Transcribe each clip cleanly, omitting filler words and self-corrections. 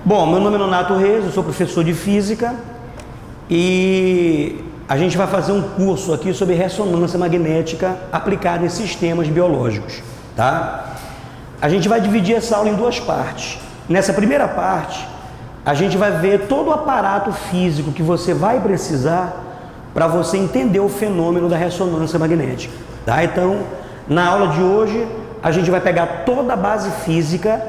Bom, meu nome é Nonato Reis, eu sou professor de Física e a gente vai fazer um curso aqui sobre ressonância magnética aplicada em sistemas biológicos, tá? A gente vai dividir essa aula em duas partes. Nessa primeira parte, a gente vai ver todo o aparato físico que você vai precisar para você entender o fenômeno da ressonância magnética, tá? Então, na aula de hoje, a gente vai pegar toda a base física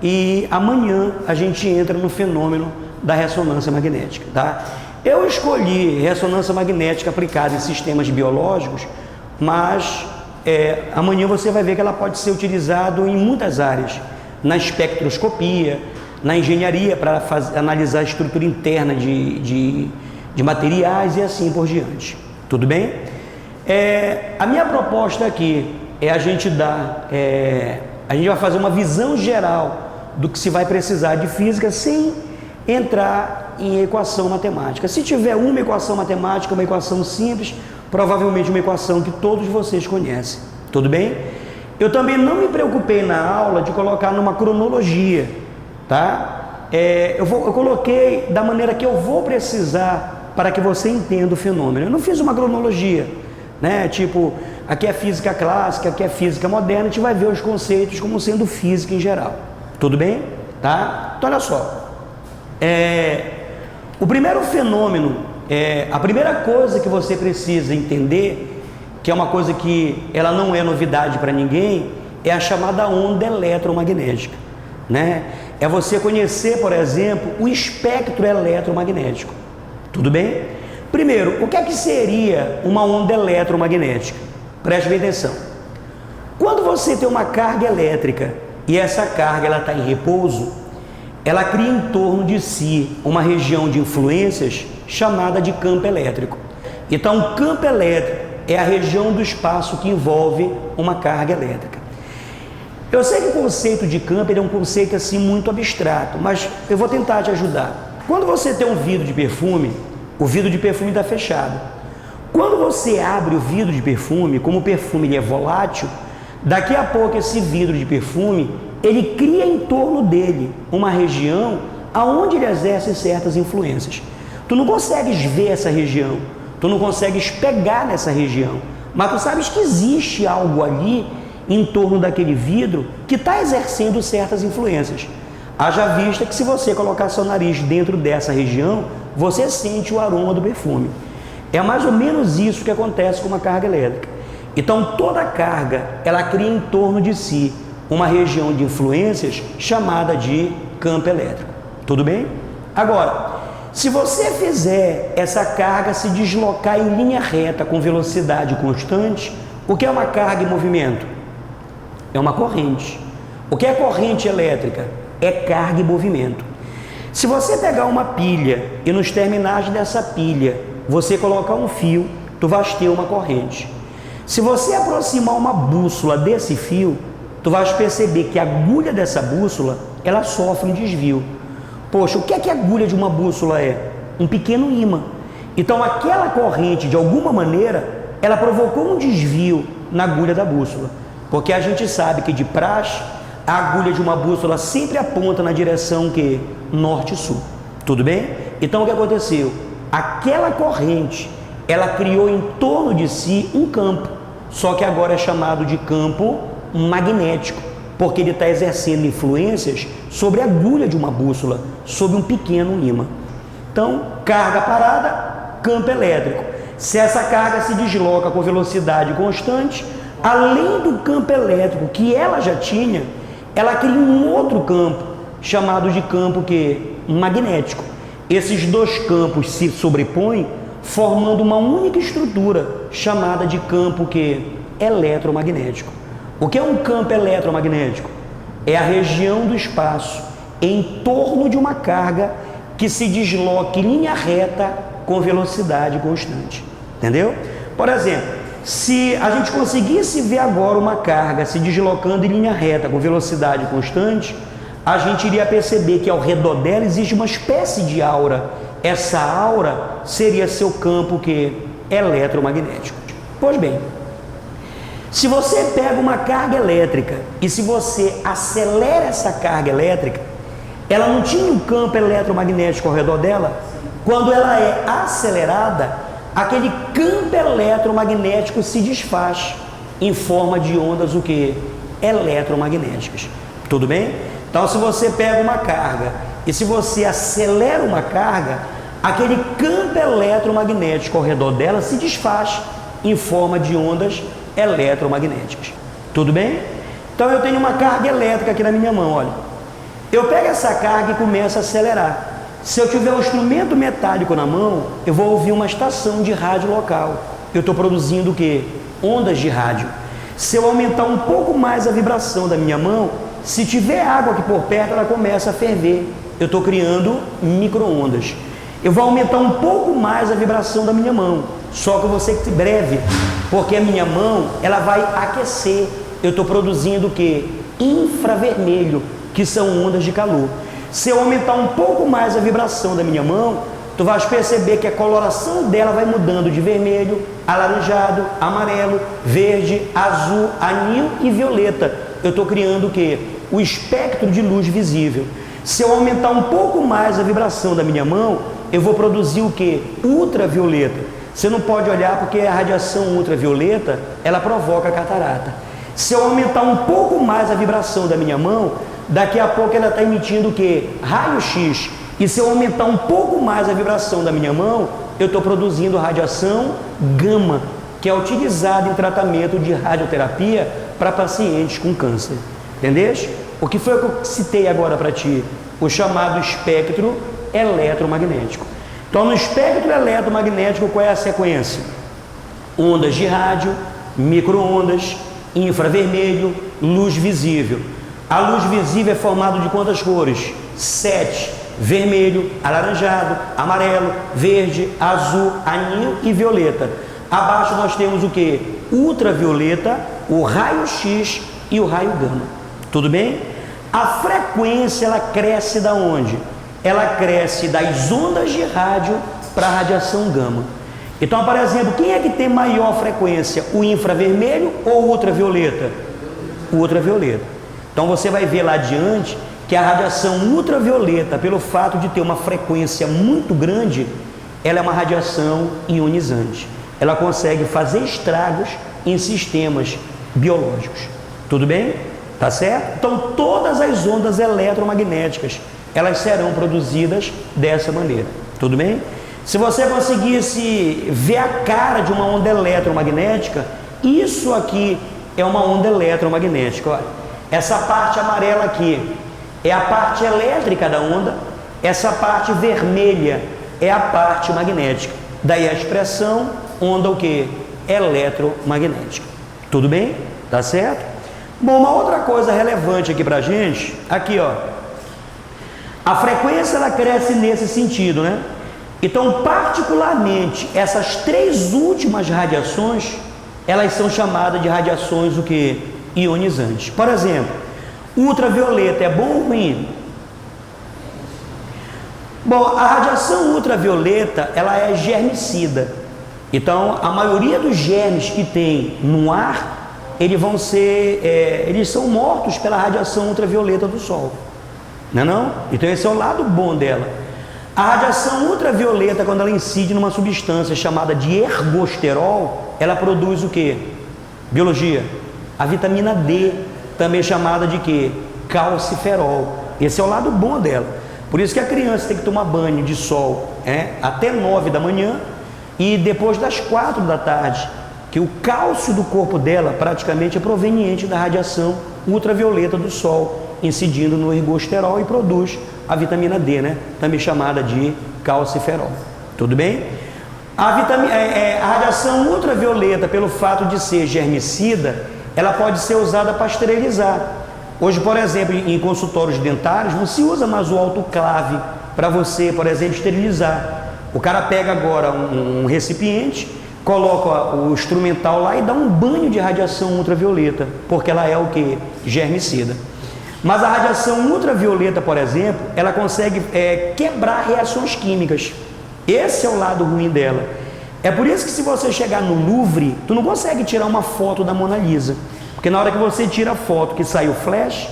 e amanhã a gente entra no fenômeno da ressonância magnética, tá? Eu escolhi ressonância magnética aplicada em sistemas biológicos, mas amanhã você vai ver que ela pode ser utilizada em muitas áreas, na espectroscopia, na engenharia para analisar a estrutura interna de materiais e assim por diante. Tudo bem? A minha proposta aqui é a gente vai fazer uma visão geral do que se vai precisar de física sem entrar em equação matemática. Se tiver uma equação matemática, uma equação simples, provavelmente uma equação que todos vocês conhecem. Tudo bem? Eu também não me preocupei na aula de colocar numa cronologia, tá? Eu coloquei da maneira que eu vou precisar para que você entenda o fenômeno. Eu não fiz uma cronologia, né? Tipo, aqui é física clássica, aqui é física moderna, a gente vai ver os conceitos como sendo física em geral. Tudo bem? Tá? Então, olha só. O primeiro fenômeno, a primeira coisa que você precisa entender, que é uma coisa que ela não é novidade para ninguém, é a chamada onda eletromagnética, né? É você conhecer, por exemplo, o espectro eletromagnético. Tudo bem? Primeiro, o que é que seria uma onda eletromagnética? Preste bem atenção. Quando você tem uma carga elétrica e essa carga está em repouso, ela cria em torno de si uma região de influências chamada de campo elétrico. Então, o campo elétrico é a região do espaço que envolve uma carga elétrica. Eu sei que o conceito de campo é um conceito assim muito abstrato, mas eu vou tentar te ajudar. Quando você tem um vidro de perfume, o vidro de perfume está fechado. Quando você abre o vidro de perfume, como o perfume ele é volátil, daqui a pouco esse vidro de perfume, ele cria em torno dele uma região aonde ele exerce certas influências. Tu não consegues ver essa região, tu não consegues pegar nessa região, mas tu sabes que existe algo ali em torno daquele vidro que está exercendo certas influências. Haja vista que se você colocar seu nariz dentro dessa região, você sente o aroma do perfume. É mais ou menos isso que acontece com uma carga elétrica. Então, toda carga, ela cria em torno de si uma região de influências chamada de campo elétrico. Tudo bem? Agora, se você fizer essa carga se deslocar em linha reta com velocidade constante, o que é uma carga em movimento? É uma corrente. O que é corrente elétrica? É carga em movimento. Se você pegar uma pilha e nos terminais dessa pilha você colocar um fio, tu vais ter uma corrente. Se você aproximar uma bússola desse fio, tu vais perceber que a agulha dessa bússola, ela sofre um desvio. Poxa, o que é que a agulha de uma bússola é? Um pequeno ímã. Então aquela corrente, de alguma maneira, ela provocou um desvio na agulha da bússola. Porque a gente sabe que de praxe, a agulha de uma bússola sempre aponta na direção que norte-sul. Tudo bem? Então o que aconteceu? Aquela corrente, ela criou em torno de si um campo, só que agora é chamado de campo magnético, porque ele está exercendo influências sobre a agulha de uma bússola, sobre um pequeno ímã. Então, carga parada, campo elétrico. Se essa carga se desloca com velocidade constante, além do campo elétrico que ela já tinha, ela cria um outro campo, chamado de campo magnético. Esses dois campos se sobrepõem, formando uma única estrutura, chamada de campo eletromagnético. O que é um campo eletromagnético? É a região do espaço em torno de uma carga que se desloca em linha reta com velocidade constante. Entendeu? Por exemplo, se a gente conseguisse ver agora uma carga se deslocando em linha reta com velocidade constante, a gente iria perceber que ao redor dela existe uma espécie de aura. Essa aura seria seu campo eletromagnético. Pois bem, se você pega uma carga elétrica e se você acelera essa carga elétrica, ela não tinha um campo eletromagnético ao redor dela? Quando ela é acelerada, aquele campo eletromagnético se desfaz em forma de ondas o que? Eletromagnéticas. Tudo bem? Então, se você pega uma carga e se você acelera uma carga, aquele campo eletromagnético ao redor dela se desfaz em forma de ondas eletromagnéticas. Tudo bem? Então, eu tenho uma carga elétrica aqui na minha mão, olha. Eu pego essa carga e começo a acelerar. Se eu tiver um instrumento metálico na mão, eu vou ouvir uma estação de rádio local. Eu estou produzindo o quê? Ondas de rádio. Se eu aumentar um pouco mais a vibração da minha mão, se tiver água aqui por perto, ela começa a ferver. Eu estou criando micro-ondas. Eu vou aumentar um pouco mais a vibração da minha mão, só que eu vou ser breve, porque a minha mão ela vai aquecer. Eu estou produzindo o que? Infravermelho, que são ondas de calor. Se eu aumentar um pouco mais a vibração da minha mão, tu vais perceber que a coloração dela vai mudando de vermelho, alaranjado, amarelo, verde, azul, anil e violeta. Eu estou criando o que? O espectro de luz visível. Se eu aumentar um pouco mais a vibração da minha mão, eu vou produzir o que? Ultravioleta. Você não pode olhar porque a radiação ultravioleta, ela provoca catarata. Se eu aumentar um pouco mais a vibração da minha mão, daqui a pouco ela está emitindo o que? Raio-X. E se eu aumentar um pouco mais a vibração da minha mão, eu estou produzindo radiação gama, que é utilizada em tratamento de radioterapia para pacientes com câncer. Entendeste? O que foi que eu citei agora para ti? O chamado espectro eletromagnético. Então, no espectro eletromagnético, qual é a sequência? Ondas de rádio, micro-ondas, infravermelho, luz visível. A luz visível é formada de quantas cores? 7. Vermelho, alaranjado, amarelo, verde, azul, anil e violeta. Abaixo nós temos o que? Ultravioleta, o raio-X e o raio gama. Tudo bem? A frequência ela cresce da onde? Ela cresce das ondas de rádio para a radiação gama. Então, por exemplo, quem é que tem maior frequência? O infravermelho ou o ultravioleta? O ultravioleta. Então você vai ver lá adiante que a radiação ultravioleta, pelo fato de ter uma frequência muito grande, ela é uma radiação ionizante. Ela consegue fazer estragos em sistemas biológicos. Tudo bem? Tá certo? Então todas as ondas eletromagnéticas, elas serão produzidas dessa maneira. Tudo bem? Se você conseguisse ver a cara de uma onda eletromagnética, isso aqui é uma onda eletromagnética. Olha, essa parte amarela aqui é a parte elétrica da onda, essa parte vermelha é a parte magnética. Daí a expressão onda o que? Eletromagnética. Tudo bem? Tá certo? Bom, uma outra coisa relevante aqui pra gente, aqui ó, a frequência ela cresce nesse sentido, né? Então, particularmente, essas três últimas radiações, elas são chamadas de radiações o que? Ionizantes. Por exemplo, ultravioleta é bom ou ruim? Bom, a radiação ultravioleta, ela é germicida. Então, a maioria dos germes que tem no ar, eles são mortos pela radiação ultravioleta do Sol. Não é não? Então, esse é o lado bom dela. A radiação ultravioleta, quando ela incide numa substância chamada de ergosterol, ela produz o que? Biologia. A vitamina D, também chamada de quê? Calciferol. Esse é o lado bom dela. Por isso que a criança tem que tomar banho de sol até 9 da manhã e depois das 4 da tarde, que o cálcio do corpo dela praticamente é proveniente da radiação ultravioleta do sol, incidindo no ergosterol e produz a vitamina D, também chamada de calciferol. Tudo bem? A radiação ultravioleta, pelo fato de ser germicida, ela pode ser usada para esterilizar. Hoje, por exemplo, em consultórios dentários, não se usa mais o autoclave para você, por exemplo, esterilizar. O cara pega agora um recipiente, coloca o instrumental lá e dá um banho de radiação ultravioleta, porque ela é o que? Germicida. Mas a radiação ultravioleta, por exemplo, ela consegue quebrar reações químicas. Esse é o lado ruim dela. É por isso que se você chegar no Louvre, tu não consegue tirar uma foto da Mona Lisa. Porque na hora que você tira a foto que sai o flash,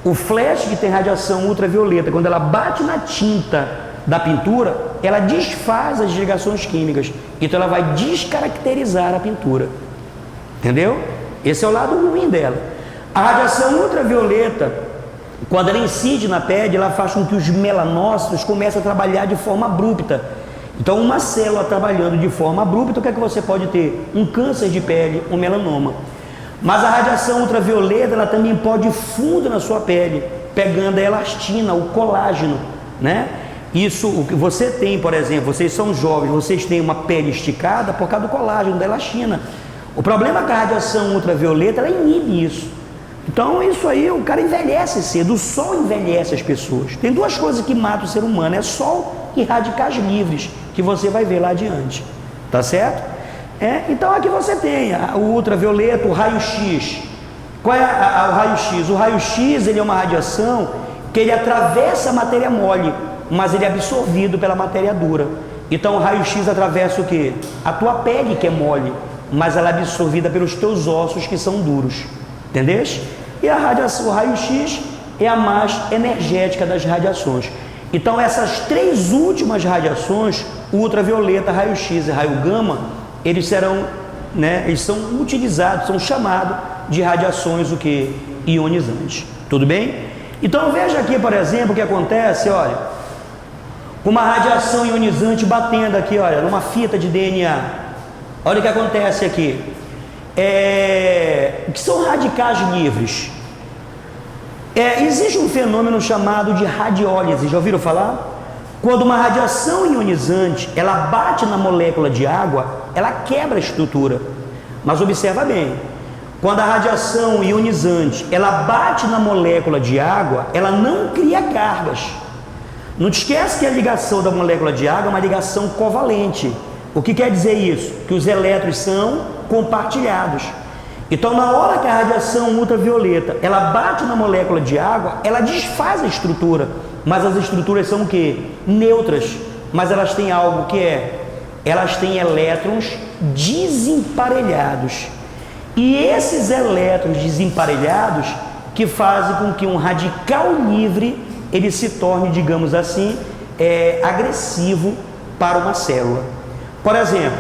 O flash que tem radiação ultravioleta, quando ela bate na tinta da pintura, ela desfaz as ligações químicas, então ela vai descaracterizar a pintura, entendeu? Esse é o lado ruim dela. A radiação ultravioleta, quando ela incide na pele, ela faz com que os melanócitos comecem a trabalhar de forma abrupta. Então, uma célula trabalhando de forma abrupta, o que é que você pode ter? Um câncer de pele, um melanoma. Mas a radiação ultravioleta, ela também pode ir fundo na sua pele, pegando a elastina, o colágeno, né? Isso, o que você tem, por exemplo, vocês são jovens, vocês têm uma pele esticada por causa do colágeno, da elastina. O problema é que a radiação ultravioleta, ela inibe isso. Então, isso aí, o cara envelhece cedo, o sol envelhece as pessoas. Tem duas coisas que matam o ser humano, é sol e radicais livres, que você vai ver lá adiante, tá certo? Então aqui você tem o ultravioleta, o raio-x. Qual é o raio-x? O raio-x, ele é uma radiação que ele atravessa a matéria mole, mas ele é absorvido pela matéria dura. Então o raio-x atravessa o quê? A tua pele, que é mole, mas ela é absorvida pelos teus ossos, que são duros, entendeste? E a radiação, o raio-x é a mais energética das radiações. Então essas três últimas radiações, ultravioleta, raio-x e raio gama, eles serão, né, eles são utilizados, são chamados de radiações o que? Ionizantes. Tudo bem? Então veja aqui, por exemplo, o que acontece, olha, com uma radiação ionizante batendo aqui, olha, numa fita de DNA. Olha o que acontece aqui. O que são radicais livres? Existe um fenômeno chamado de radiólise, já ouviram falar? Quando uma radiação ionizante, ela bate na molécula de água, ela quebra a estrutura. Mas observa bem, quando a radiação ionizante, ela bate na molécula de água, ela não cria cargas. Não te esquece que a ligação da molécula de água é uma ligação covalente. O que quer dizer isso? Que os elétrons são compartilhados. Então, na hora que a radiação ultravioleta, ela bate na molécula de água, ela desfaz a estrutura. Mas as estruturas são o quê? Neutras. Mas elas têm algo que elas têm elétrons desemparelhados. E esses elétrons desemparelhados que fazem com que um radical livre, ele se torne, digamos assim, agressivo para uma célula. Por exemplo,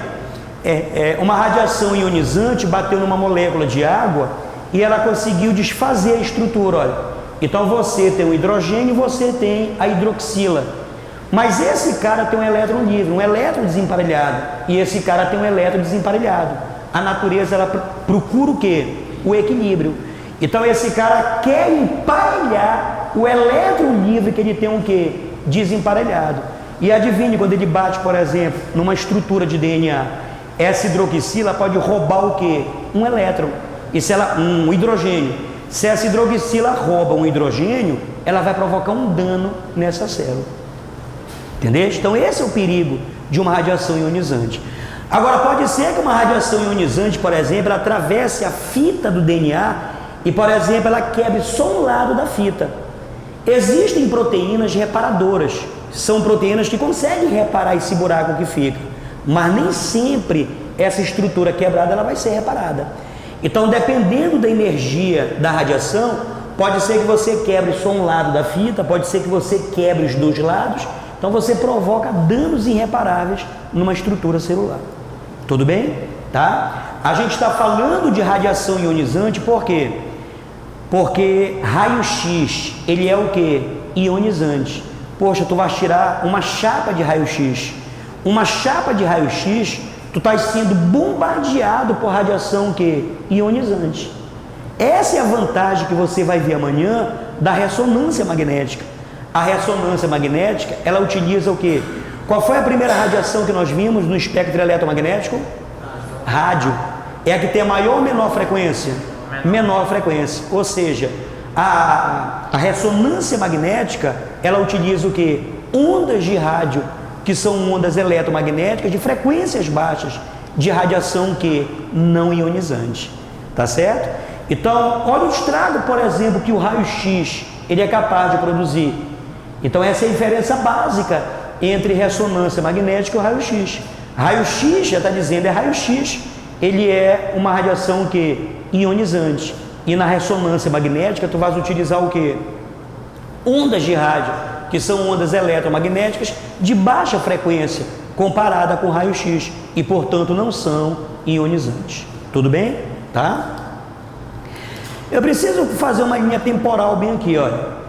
uma radiação ionizante bateu numa molécula de água e ela conseguiu desfazer a estrutura, olha. Então você tem o hidrogênio e você tem a hidroxila. Mas esse cara tem um elétron livre, um elétron desemparelhado. E esse cara tem um elétron desemparelhado. A natureza, ela procura o quê? O equilíbrio. Então esse cara quer emparelhar o elétron livre que ele tem o quê? Desemparelhado. E adivinhe, quando ele bate, por exemplo, numa estrutura de DNA, essa hidroxila pode roubar o quê? Um elétron. E se ela, um hidrogênio. Se essa hidroxila rouba um hidrogênio, ela vai provocar um dano nessa célula. Entendeu? Então esse é o perigo de uma radiação ionizante. Agora pode ser que uma radiação ionizante, por exemplo, ela atravesse a fita do DNA e, por exemplo, ela quebre só um lado da fita. Existem proteínas reparadoras. São proteínas que conseguem reparar esse buraco que fica, mas nem sempre essa estrutura quebrada ela vai ser reparada. Então, dependendo da energia da radiação, pode ser que você quebre só um lado da fita, pode ser que você quebre os dois lados, então você provoca danos irreparáveis numa estrutura celular. Tudo bem? Tá? A gente está falando de radiação ionizante por quê? Porque raio-x, ele é o quê? Ionizante. Poxa, tu vais tirar uma chapa de raio-x. Uma chapa de raio-x, tu estás sendo bombardeado por radiação que? Ionizante. Essa é a vantagem que você vai ver amanhã da ressonância magnética. A ressonância magnética, ela utiliza o quê? Qual foi a primeira radiação que nós vimos no espectro eletromagnético? Rádio. É a que tem a maior ou menor frequência? Menor frequência. Ou seja, a ressonância magnética, ela utiliza o quê? Ondas de rádio, que são ondas eletromagnéticas de frequências baixas, de radiação que não ionizante. Tá certo? Então, olha o estrago, por exemplo, que o raio-x ele é capaz de produzir. Então, essa é a diferença básica entre ressonância magnética e o raio-x. Raio-x, já está dizendo, é raio-x. Ele é uma radiação que ionizante. E na ressonância magnética, tu vais utilizar o que? ondas de rádio, que são ondas eletromagnéticas de baixa frequência, comparada com raio-x, e portanto não são ionizantes. Tudo bem? Tá? Eu preciso fazer uma linha temporal bem aqui, olha.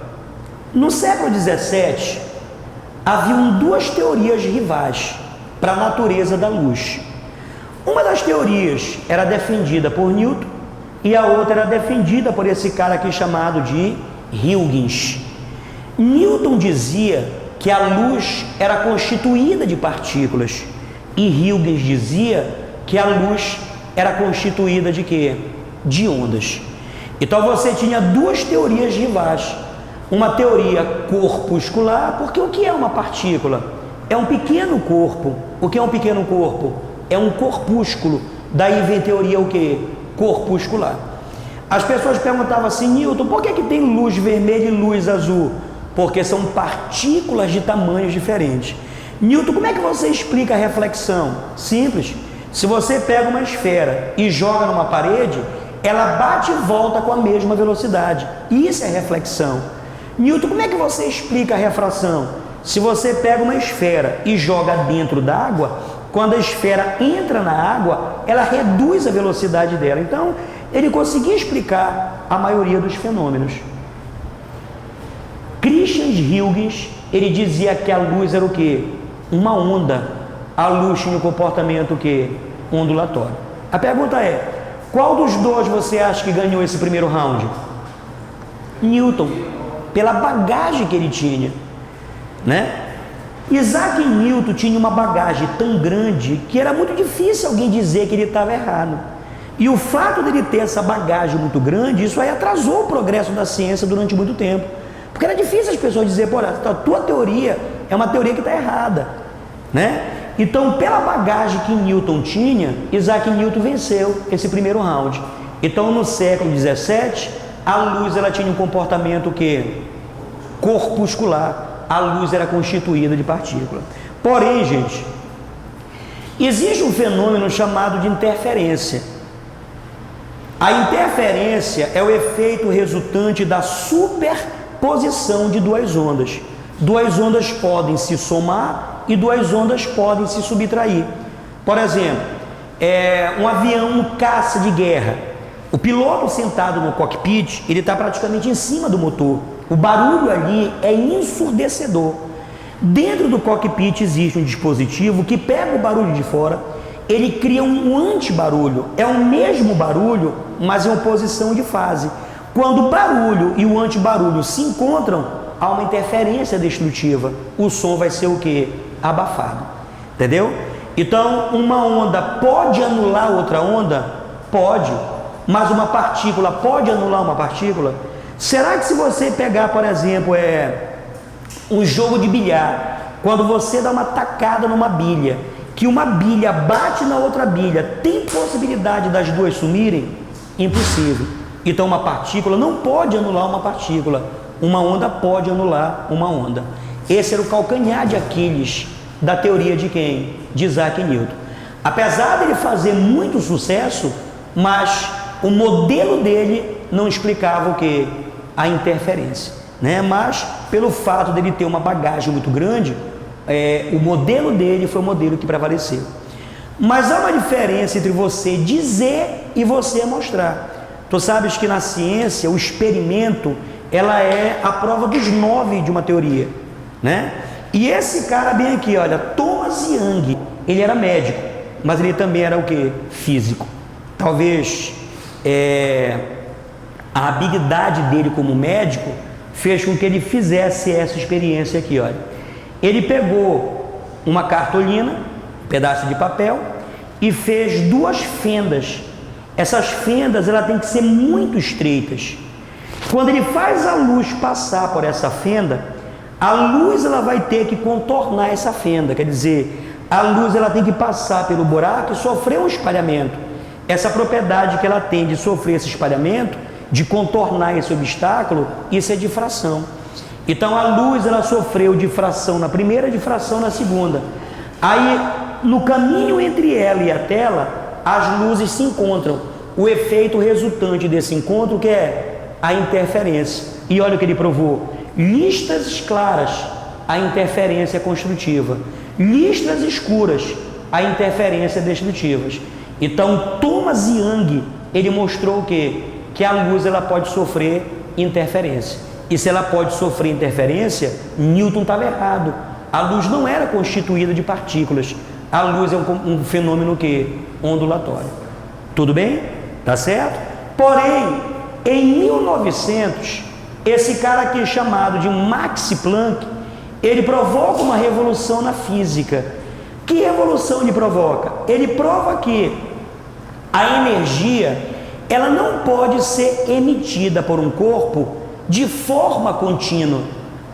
No século XVII, haviam duas teorias rivais para a natureza da luz. Uma das teorias era defendida por Newton e a outra era defendida por esse cara aqui chamado de Huygens. Newton dizia que a luz era constituída de partículas e Huygens dizia que a luz era constituída de quê? De ondas. Então você tinha duas teorias rivais. Uma teoria corpuscular, porque o que é uma partícula? É um pequeno corpo. O que é um pequeno corpo? É um corpúsculo. Daí vem teoria o que? Corpuscular. As pessoas perguntavam assim: Newton, por que tem luz vermelha e luz azul? Porque são partículas de tamanhos diferentes. Newton, como é que você explica a reflexão? Simples. Se você pega uma esfera e joga numa parede, ela bate e volta com a mesma velocidade. Isso é reflexão. Newton, como é que você explica a refração? Se você pega uma esfera e joga dentro d'água, quando a esfera entra na água, ela reduz a velocidade dela. Então, ele conseguia explicar a maioria dos fenômenos. Christian Huygens, ele dizia que a luz era o quê? Uma onda. A luz tinha um comportamento o quê? Ondulatório. A pergunta é: qual dos dois você acha que ganhou esse primeiro round? Newton, pela bagagem que ele tinha, né? Isaac Newton tinha uma bagagem tão grande que era muito difícil alguém dizer que ele estava errado. E o fato dele ter essa bagagem muito grande, isso aí atrasou o progresso da ciência durante muito tempo. Porque era difícil as pessoas dizerem: pô, a tua teoria é uma teoria que está errada, né? Então, pela bagagem que Newton tinha, Isaac Newton venceu esse primeiro round. Então, no século XVII, a luz ela tinha um comportamento que corpuscular. A luz era constituída de partícula. Porém, gente, existe um fenômeno chamado de interferência. A interferência é o efeito resultante da superposição de duas ondas. Duas ondas podem se somar e duas ondas podem se subtrair. Por exemplo, um avião, um caça de guerra. O piloto sentado no cockpit, ele está praticamente em cima do motor. O barulho ali é ensurdecedor. Dentro do cockpit existe um dispositivo que pega o barulho de fora, ele cria um antibarulho. É o mesmo barulho, mas em oposição de fase. Quando o barulho e o antibarulho se encontram, há uma interferência destrutiva. O som vai ser o quê? Abafado. Entendeu? Então, uma onda pode anular outra onda? Pode. Mas uma partícula pode anular uma partícula? Será que se você pegar, por exemplo, um jogo de bilhar, quando você dá uma tacada numa bilha, que uma bilha bate na outra bilha, tem possibilidade das duas sumirem? Impossível. Então uma partícula não pode anular uma partícula, uma onda pode anular uma onda. Esse era o calcanhar de Aquiles da teoria de quem? De Isaac Newton. Apesar dele fazer muito sucesso, mas o modelo dele não explicava o que? A interferência, né? Mas pelo fato dele ter uma bagagem muito grande, o modelo dele foi o modelo que prevaleceu. Mas há uma diferença entre você dizer e você mostrar. Tu sabes que na ciência o experimento ela é a prova dos 9 de uma teoria, né? E esse cara bem aqui, olha, Thomas Young, ele era médico, mas ele também era o que? Físico. Talvez a habilidade dele como médico fez com que ele fizesse essa experiência aqui, olha. Ele pegou uma cartolina, um pedaço de papel, e fez 2 fendas. Essas fendas, ela tem que ser muito estreitas. Quando ele faz a luz passar por essa fenda, a luz ela vai ter que contornar essa fenda, quer dizer, a luz ela tem que passar pelo buraco e sofrer um espalhamento. Essa propriedade que ela tem de sofrer esse espalhamento, de contornar esse obstáculo, isso é difração. Então a luz ela sofreu difração na primeira, difração na segunda. Aí no caminho entre ela e a tela, as luzes se encontram. O efeito resultante desse encontro que é a interferência. E olha o que ele provou. Listras claras, a interferência é construtiva. Listras escuras, a interferência é destrutiva. Então, Thomas Young, ele mostrou o quê? Que a luz ela pode sofrer interferência. E se ela pode sofrer interferência, Newton estava errado. A luz não era constituída de partículas. A luz é um fenômeno que ondulatório. Tudo bem? Tá certo? Porém, em 1900, esse cara aqui chamado de Max Planck, ele provoca uma revolução na física. Que revolução ele provoca? Ele prova que a energia, ela não pode ser emitida por um corpo de forma contínua.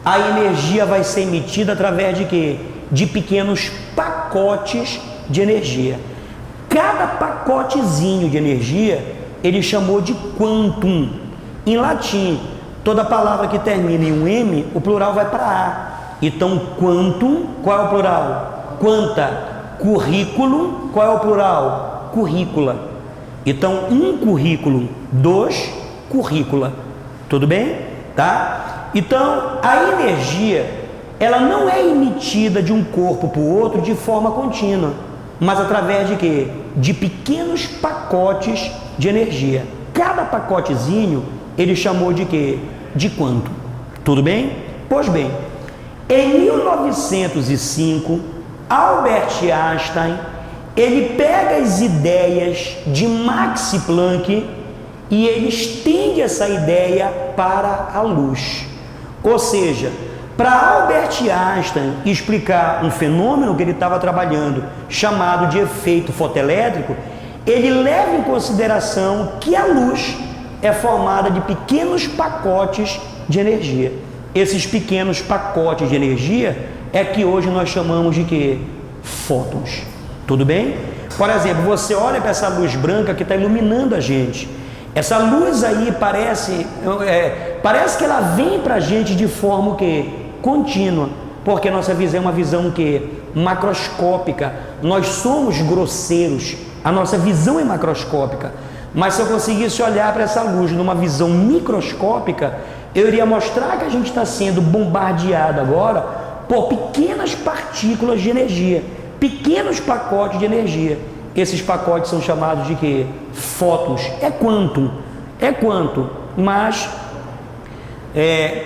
A energia vai ser emitida através de quê? De pequenos pacotes de energia. Cada pacotezinho de energia, ele chamou de quantum. Em latim, toda palavra que termina em um M, o plural vai para A. Então, quantum, qual é o plural? Quanta. Currículo, qual é o plural? Currícula. Então, um currículo, 2 currícula. Tudo bem? Tá? Então, a energia, ela não é emitida de um corpo para o outro de forma contínua, mas através de quê? De pequenos pacotes de energia. Cada pacotezinho, ele chamou de quê? De quantum. Tudo bem? Pois bem, em 1905, Albert Einstein, ele pega as ideias de Max Planck e ele estende essa ideia para a luz. Ou seja, para Albert Einstein explicar um fenômeno que ele estava trabalhando, chamado de efeito fotoelétrico, ele leva em consideração que a luz é formada de pequenos pacotes de energia. Esses pequenos pacotes de energia é que hoje nós chamamos de quê? Fótons. Tudo bem? Por exemplo, você olha para essa luz branca que está iluminando a gente. Essa luz aí parece que ela vem para a gente de forma o quê? Contínua, porque nossa visão é uma visão que macroscópica. Nós somos grosseiros, a nossa visão é macroscópica. Mas se eu conseguisse olhar para essa luz numa visão microscópica, eu iria mostrar que a gente está sendo bombardeado agora por pequenas partículas de energia, pequenos pacotes de energia. Esses pacotes são chamados de quê? Fótons. É quantum, mas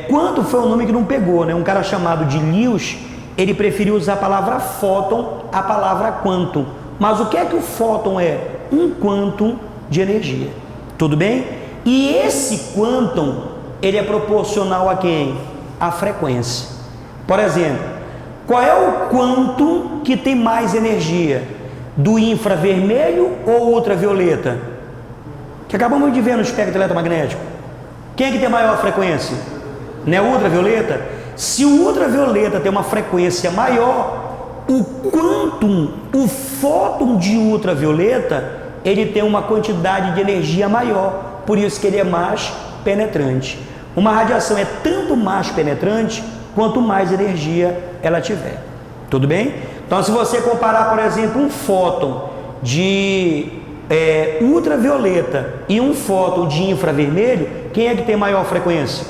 quantum foi um nome que não pegou, né? Um cara chamado de Lewis, ele preferiu usar a palavra fóton à palavra quantum. Mas o que é que o fóton é? Um quantum de energia. Tudo bem? E esse quantum, ele é proporcional a quem? A frequência. Por exemplo, qual é o quantum que tem mais energia? Do infravermelho ou ultravioleta? Que acabamos de ver no espectro eletromagnético. Quem é que tem maior frequência? Não é o ultravioleta? Se o ultravioleta tem uma frequência maior, o quantum, o fóton de ultravioleta, ele tem uma quantidade de energia maior, por isso que ele é mais penetrante. Uma radiação é tanto mais penetrante quanto mais energia ela tiver. Tudo bem? Então, se você comparar, por exemplo, um fóton de ultravioleta e um fóton de infravermelho, quem é que tem maior frequência?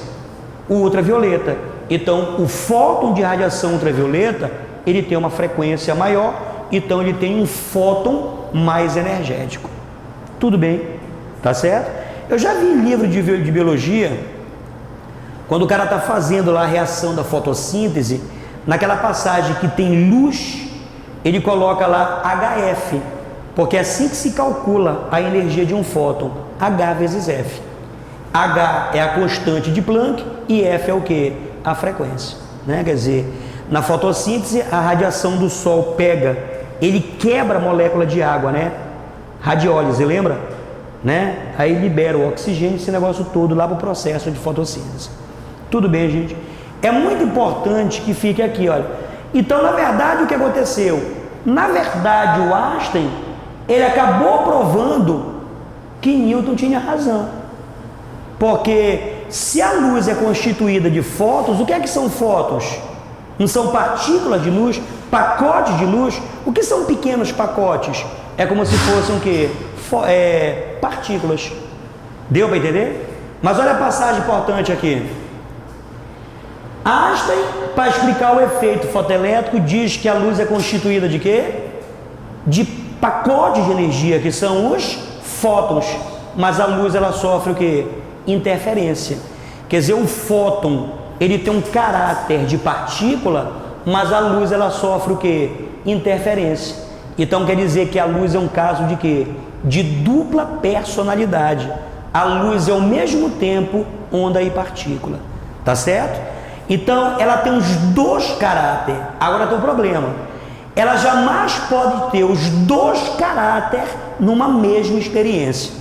O ultravioleta. Então, o fóton de radiação ultravioleta, ele tem uma frequência maior, então ele tem um fóton mais energético. Tudo bem? Tá certo? Eu já vi em livro de biologia, quando o cara está fazendo lá a reação da fotossíntese, naquela passagem que tem luz, ele coloca lá HF, porque é assim que se calcula a energia de um fóton, H vezes F. H é a constante de Planck e F é o que? A frequência, né? Quer dizer, na fotossíntese a radiação do Sol pega, ele quebra a molécula de água, né? Radiólise, lembra? Né? Aí libera o oxigênio, esse negócio todo lá para o processo de fotossíntese. Tudo bem, gente? É muito importante que fique aqui, olha. Então, na verdade, o que aconteceu? Na verdade, o Einstein, ele acabou provando que Newton tinha razão. Porque se a luz é constituída de fótons, o que é que são fótons? Não são partículas de luz, pacotes de luz? O que são pequenos pacotes? É como se fossem o quê? Partículas. Deu para entender? Mas olha a passagem importante aqui. Einstein, para explicar o efeito fotoelétrico, diz que a luz é constituída de quê? De pacotes de energia, que são os fótons. Mas a luz, ela sofre o quê? Interferência. Quer dizer, o fóton, ele tem um caráter de partícula, mas a luz, ela sofre o quê? Interferência. Então quer dizer que a luz é um caso de quê? De dupla personalidade. A luz é ao mesmo tempo onda e partícula. Tá certo? Então, ela tem os dois caráteres. Agora tem um problema. Ela jamais pode ter os dois caráteres numa mesma experiência.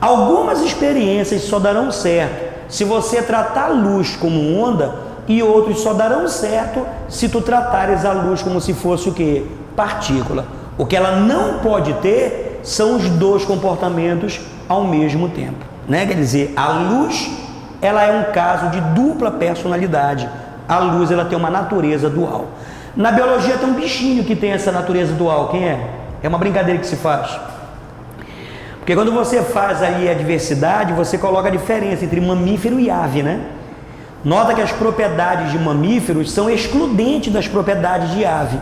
Algumas experiências só darão certo se você tratar a luz como onda, e outros só darão certo se tu tratares a luz como se fosse o quê? Partícula. O que ela não pode ter são os dois comportamentos ao mesmo tempo, né? Quer dizer, a luz, ela é um caso de dupla personalidade. A luz, ela tem uma natureza dual. Na biologia tem um bichinho que tem essa natureza dual. Quem é? É uma brincadeira que se faz. Porque quando você faz aí a diversidade, você coloca a diferença entre mamífero e ave, né? Nota que as propriedades de mamíferos são excludentes das propriedades de ave,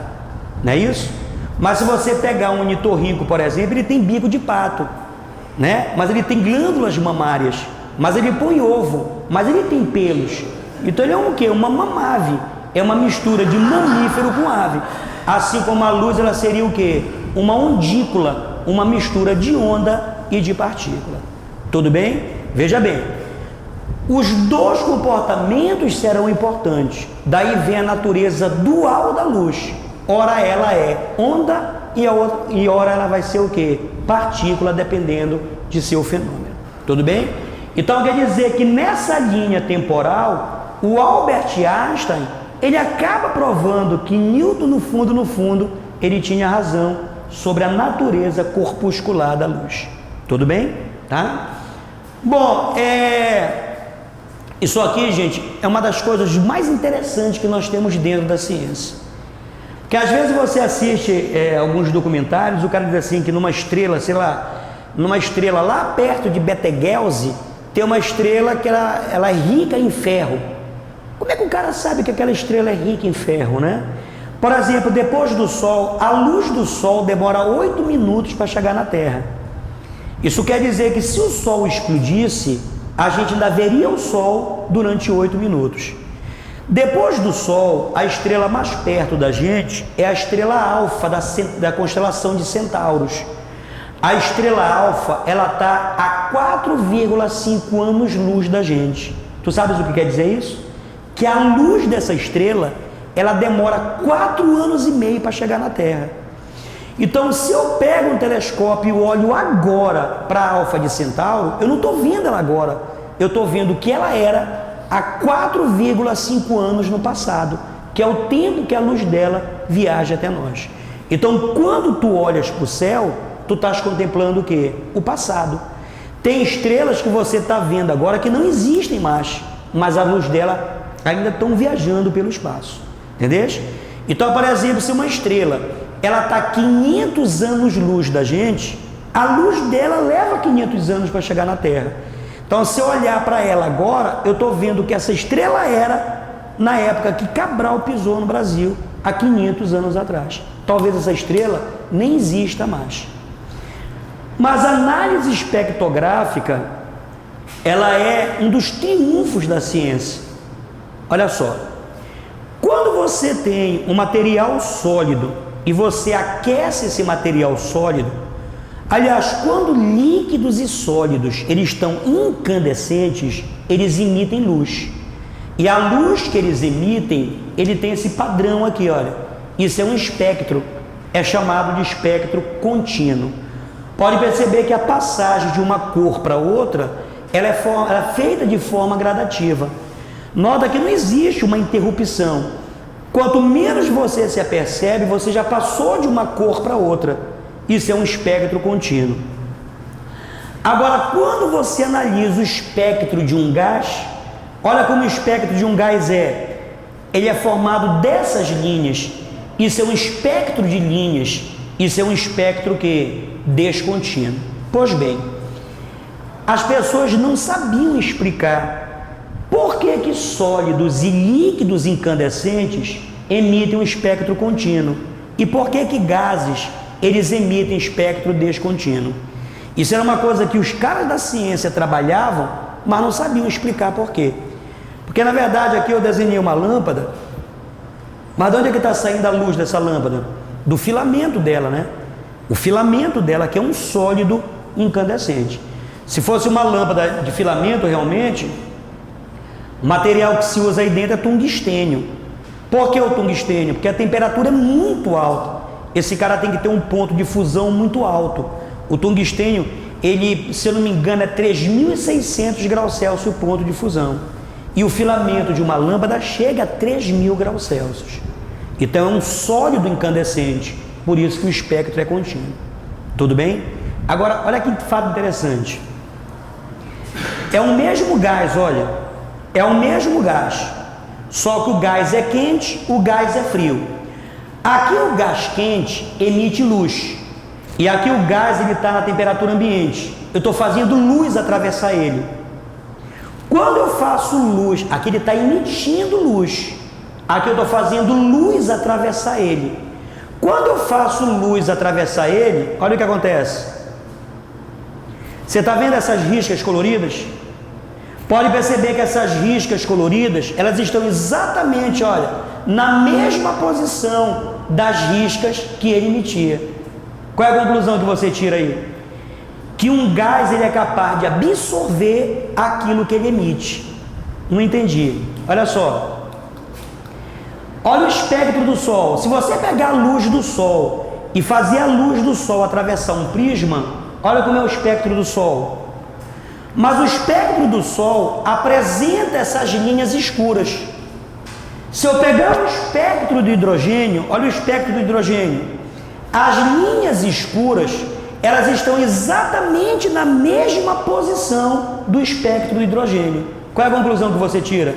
não é isso? Mas se você pegar um ornitorrinco, por exemplo, ele tem bico de pato, né? Mas ele tem glândulas mamárias, mas ele põe ovo, mas ele tem pelos. Então ele é um quê? Uma mamave. É uma mistura de mamífero com ave. Assim como a luz, ela seria o quê? Uma ondícula, uma mistura de onda e de partícula. Tudo bem? Veja bem, os dois comportamentos serão importantes. Daí vem a natureza dual da luz. Ora ela é onda e ora ela vai ser o quê? Partícula, dependendo de seu fenômeno. Tudo bem? Então quer dizer que nessa linha temporal, o Albert Einstein, ele acaba provando que Newton, no fundo, ele tinha razão sobre a natureza corpuscular da luz. Tudo bem? Tá? Bom, isso aqui, gente, é uma das coisas mais interessantes que nós temos dentro da ciência. Porque às vezes você assiste alguns documentários, o cara diz assim que numa estrela, sei lá, numa estrela lá perto de Betelgeuse, tem uma estrela que ela é rica em ferro. Como é que o cara sabe que aquela estrela é rica em ferro, né? Por exemplo, depois do Sol, a luz do Sol demora 8 minutos para chegar na Terra. Isso quer dizer que se o Sol explodisse, a gente ainda veria o Sol durante 8 minutos. Depois do Sol, a estrela mais perto da gente é a estrela alfa da constelação de Centauros. A estrela alfa, ela está a 4,5 anos-luz da gente. Tu sabes o que quer dizer isso? Que a luz dessa estrela, ela demora 4 anos e meio para chegar na Terra. Então, se eu pego um telescópio e olho agora para a alfa de Centauro, eu não estou vendo ela agora. Eu estou vendo o que ela era há 4,5 anos no passado, que é o tempo que a luz dela viaja até nós. Então, quando tu olhas para o céu, tu estás contemplando o quê? O passado. Tem estrelas que você está vendo agora que não existem mais, mas a luz dela ainda estão viajando pelo espaço. Entendeu? Então, por exemplo, se uma estrela ela está 500 anos-luz da gente, a luz dela leva 500 anos para chegar na Terra. Então, se eu olhar para ela agora, eu estou vendo que essa estrela era na época que Cabral pisou no Brasil, há 500 anos atrás. Talvez essa estrela nem exista mais. Mas a análise espectrográfica, ela é um dos triunfos da ciência. Olha só, quando você tem um material sólido e você aquece esse material sólido, aliás, quando líquidos e sólidos eles estão incandescentes, eles emitem luz. E a luz que eles emitem, ele tem esse padrão aqui, olha. Isso é um espectro, é chamado de espectro contínuo. Pode perceber que a passagem de uma cor para outra, ela é feita de forma gradativa. Nota que não existe uma interrupção. Quanto menos você se apercebe, você já passou de uma cor para outra. Isso é um espectro contínuo. Agora, quando você analisa o espectro de um gás, olha como o espectro de um gás é. Ele é formado dessas linhas. Isso é um espectro de linhas. Isso é um espectro que descontínuo. Pois bem, as pessoas não sabiam explicar por que elementos sólidos e líquidos incandescentes emitem um espectro contínuo. E por que gases eles emitem espectro descontínuo? Isso era uma coisa que os caras da ciência trabalhavam, mas não sabiam explicar por quê. Porque na verdade aqui eu desenhei uma lâmpada, mas de onde é que está saindo a luz dessa lâmpada? Do filamento dela, né? O filamento dela que é um sólido incandescente. Se fosse uma lâmpada de filamento realmente, o material que se usa aí dentro é tungstênio. Por que o tungstênio? Porque a temperatura é muito alta. Esse cara tem que ter um ponto de fusão muito alto. O tungstênio, ele, se eu não me engano, é 3.600 graus Celsius o ponto de fusão. E o filamento de uma lâmpada chega a 3.000 graus Celsius. Então é um sólido incandescente, por isso que o espectro é contínuo. Tudo bem? Agora, olha que fato interessante. É o mesmo gás, olha. É o mesmo gás. Só que o gás é quente, o gás é frio. Aqui o gás quente emite luz. E aqui o gás está na temperatura ambiente. Eu estou fazendo luz atravessar ele. Quando eu faço luz, aqui ele está emitindo luz. Aqui eu estou fazendo luz atravessar ele. Quando eu faço luz atravessar ele, olha o que acontece. Você está vendo essas riscas coloridas? Pode perceber que essas riscas coloridas, elas estão exatamente, olha, na mesma posição das riscas que ele emitia. Qual é a conclusão que você tira aí? Que um gás ele é capaz de absorver aquilo que ele emite. Não entendi. Olha só. Olha o espectro do Sol. Se você pegar a luz do Sol e fazer a luz do Sol atravessar um prisma, olha como é o espectro do Sol. Mas o espectro do Sol apresenta essas linhas escuras. Se eu pegar o espectro do hidrogênio, olha o espectro do hidrogênio. As linhas escuras, elas estão exatamente na mesma posição do espectro do hidrogênio. Qual é a conclusão que você tira?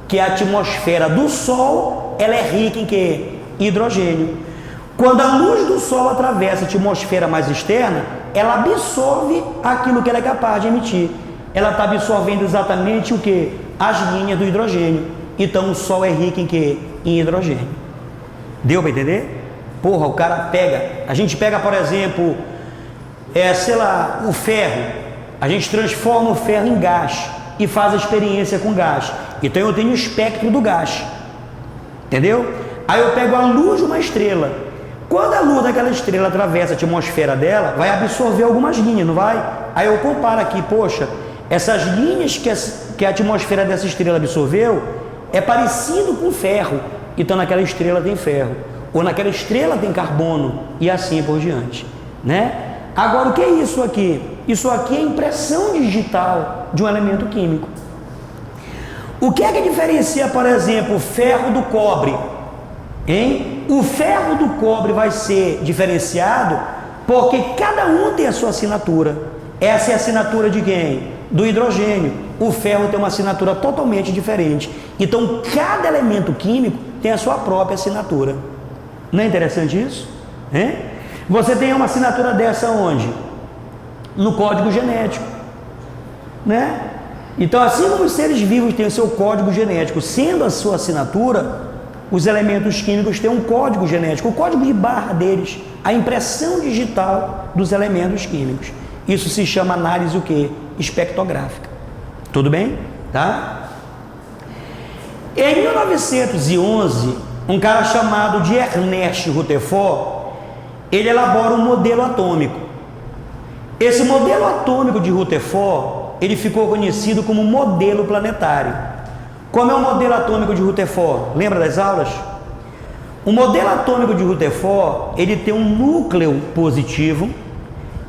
Que a atmosfera do Sol, ela é rica em quê? Hidrogênio. Quando a luz do Sol atravessa a atmosfera mais externa, ela absorve aquilo que ela é capaz de emitir. Ela está absorvendo exatamente o que? As linhas do hidrogênio. Então o Sol é rico em quê? Em hidrogênio. Deu para entender? Porra, o cara pega, a gente pega, por exemplo, sei lá, o ferro, a gente transforma o ferro em gás e faz a experiência com gás. Então eu tenho o espectro do gás, entendeu? Aí eu pego a luz de uma estrela. Quando a luz daquela estrela atravessa a atmosfera dela, vai absorver algumas linhas, não vai? Aí eu comparo aqui, poxa, essas linhas que a atmosfera dessa estrela absorveu é parecido com ferro, então naquela estrela tem ferro. Ou naquela estrela tem carbono, e assim por diante, né? Agora, o que é isso aqui? Isso aqui é impressão digital de um elemento químico. O que é que diferencia, por exemplo, o ferro do cobre? Hein? O ferro do cobre vai ser diferenciado porque cada um tem a sua assinatura. Essa é a assinatura de quem? Do hidrogênio. O ferro tem uma assinatura totalmente diferente. Então, cada elemento químico tem a sua própria assinatura. Não é interessante isso? Hein? Você tem uma assinatura dessa onde? No código genético, né? Então, assim como os seres vivos têm o seu código genético, sendo a sua assinatura, os elementos químicos têm um código genético, o código de barra deles, a impressão digital dos elementos químicos. Isso se chama análise o quê? Espectrográfica. Tudo bem? Tá? Em 1911, um cara chamado de Ernest Rutherford, ele elabora um modelo atômico. Esse modelo atômico de Rutherford, ele ficou conhecido como modelo planetário. Como é o modelo atômico de Rutherford? Lembra das aulas? O modelo atômico de Rutherford, ele tem um núcleo positivo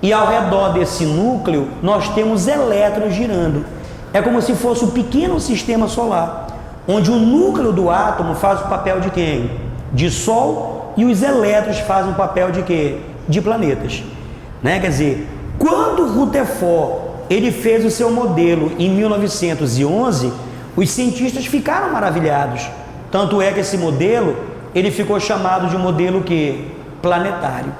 e ao redor desse núcleo nós temos elétrons girando. É como se fosse um pequeno sistema solar, onde o núcleo do átomo faz o papel de quem? De Sol, e os elétrons fazem o papel de quê? De planetas. Né? Quer dizer, quando Rutherford ele fez o seu modelo em 1911, os cientistas ficaram maravilhados. Tanto é que esse modelo ele ficou chamado de modelo que? Planetário.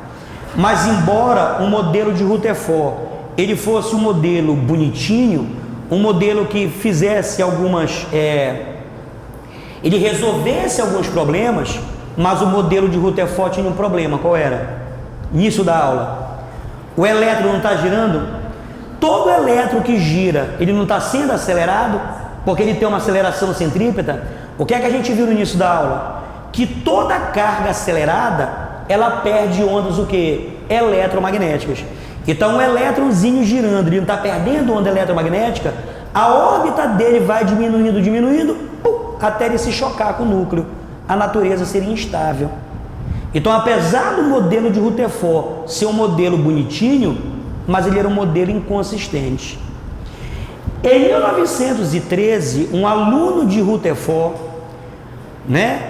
Mas embora o modelo de Rutherford ele fosse um modelo bonitinho, um modelo que fizesse algumas, ele resolvesse alguns problemas, mas o modelo de Rutherford tinha um problema. Qual era? Início da aula. O elétron não está girando? Todo elétron que gira, ele não está sendo acelerado, porque ele tem uma aceleração centrípeta. O que é que a gente viu no início da aula? Que toda carga acelerada, ela perde ondas o quê? Eletromagnéticas. Então o elétronzinho girando, ele não está perdendo onda eletromagnética, a órbita dele vai diminuindo, até ele se chocar com o núcleo. A natureza seria instável. Então, apesar do modelo de Rutherford ser um modelo bonitinho, mas ele era um modelo inconsistente. Em 1913, um aluno de Rutherford,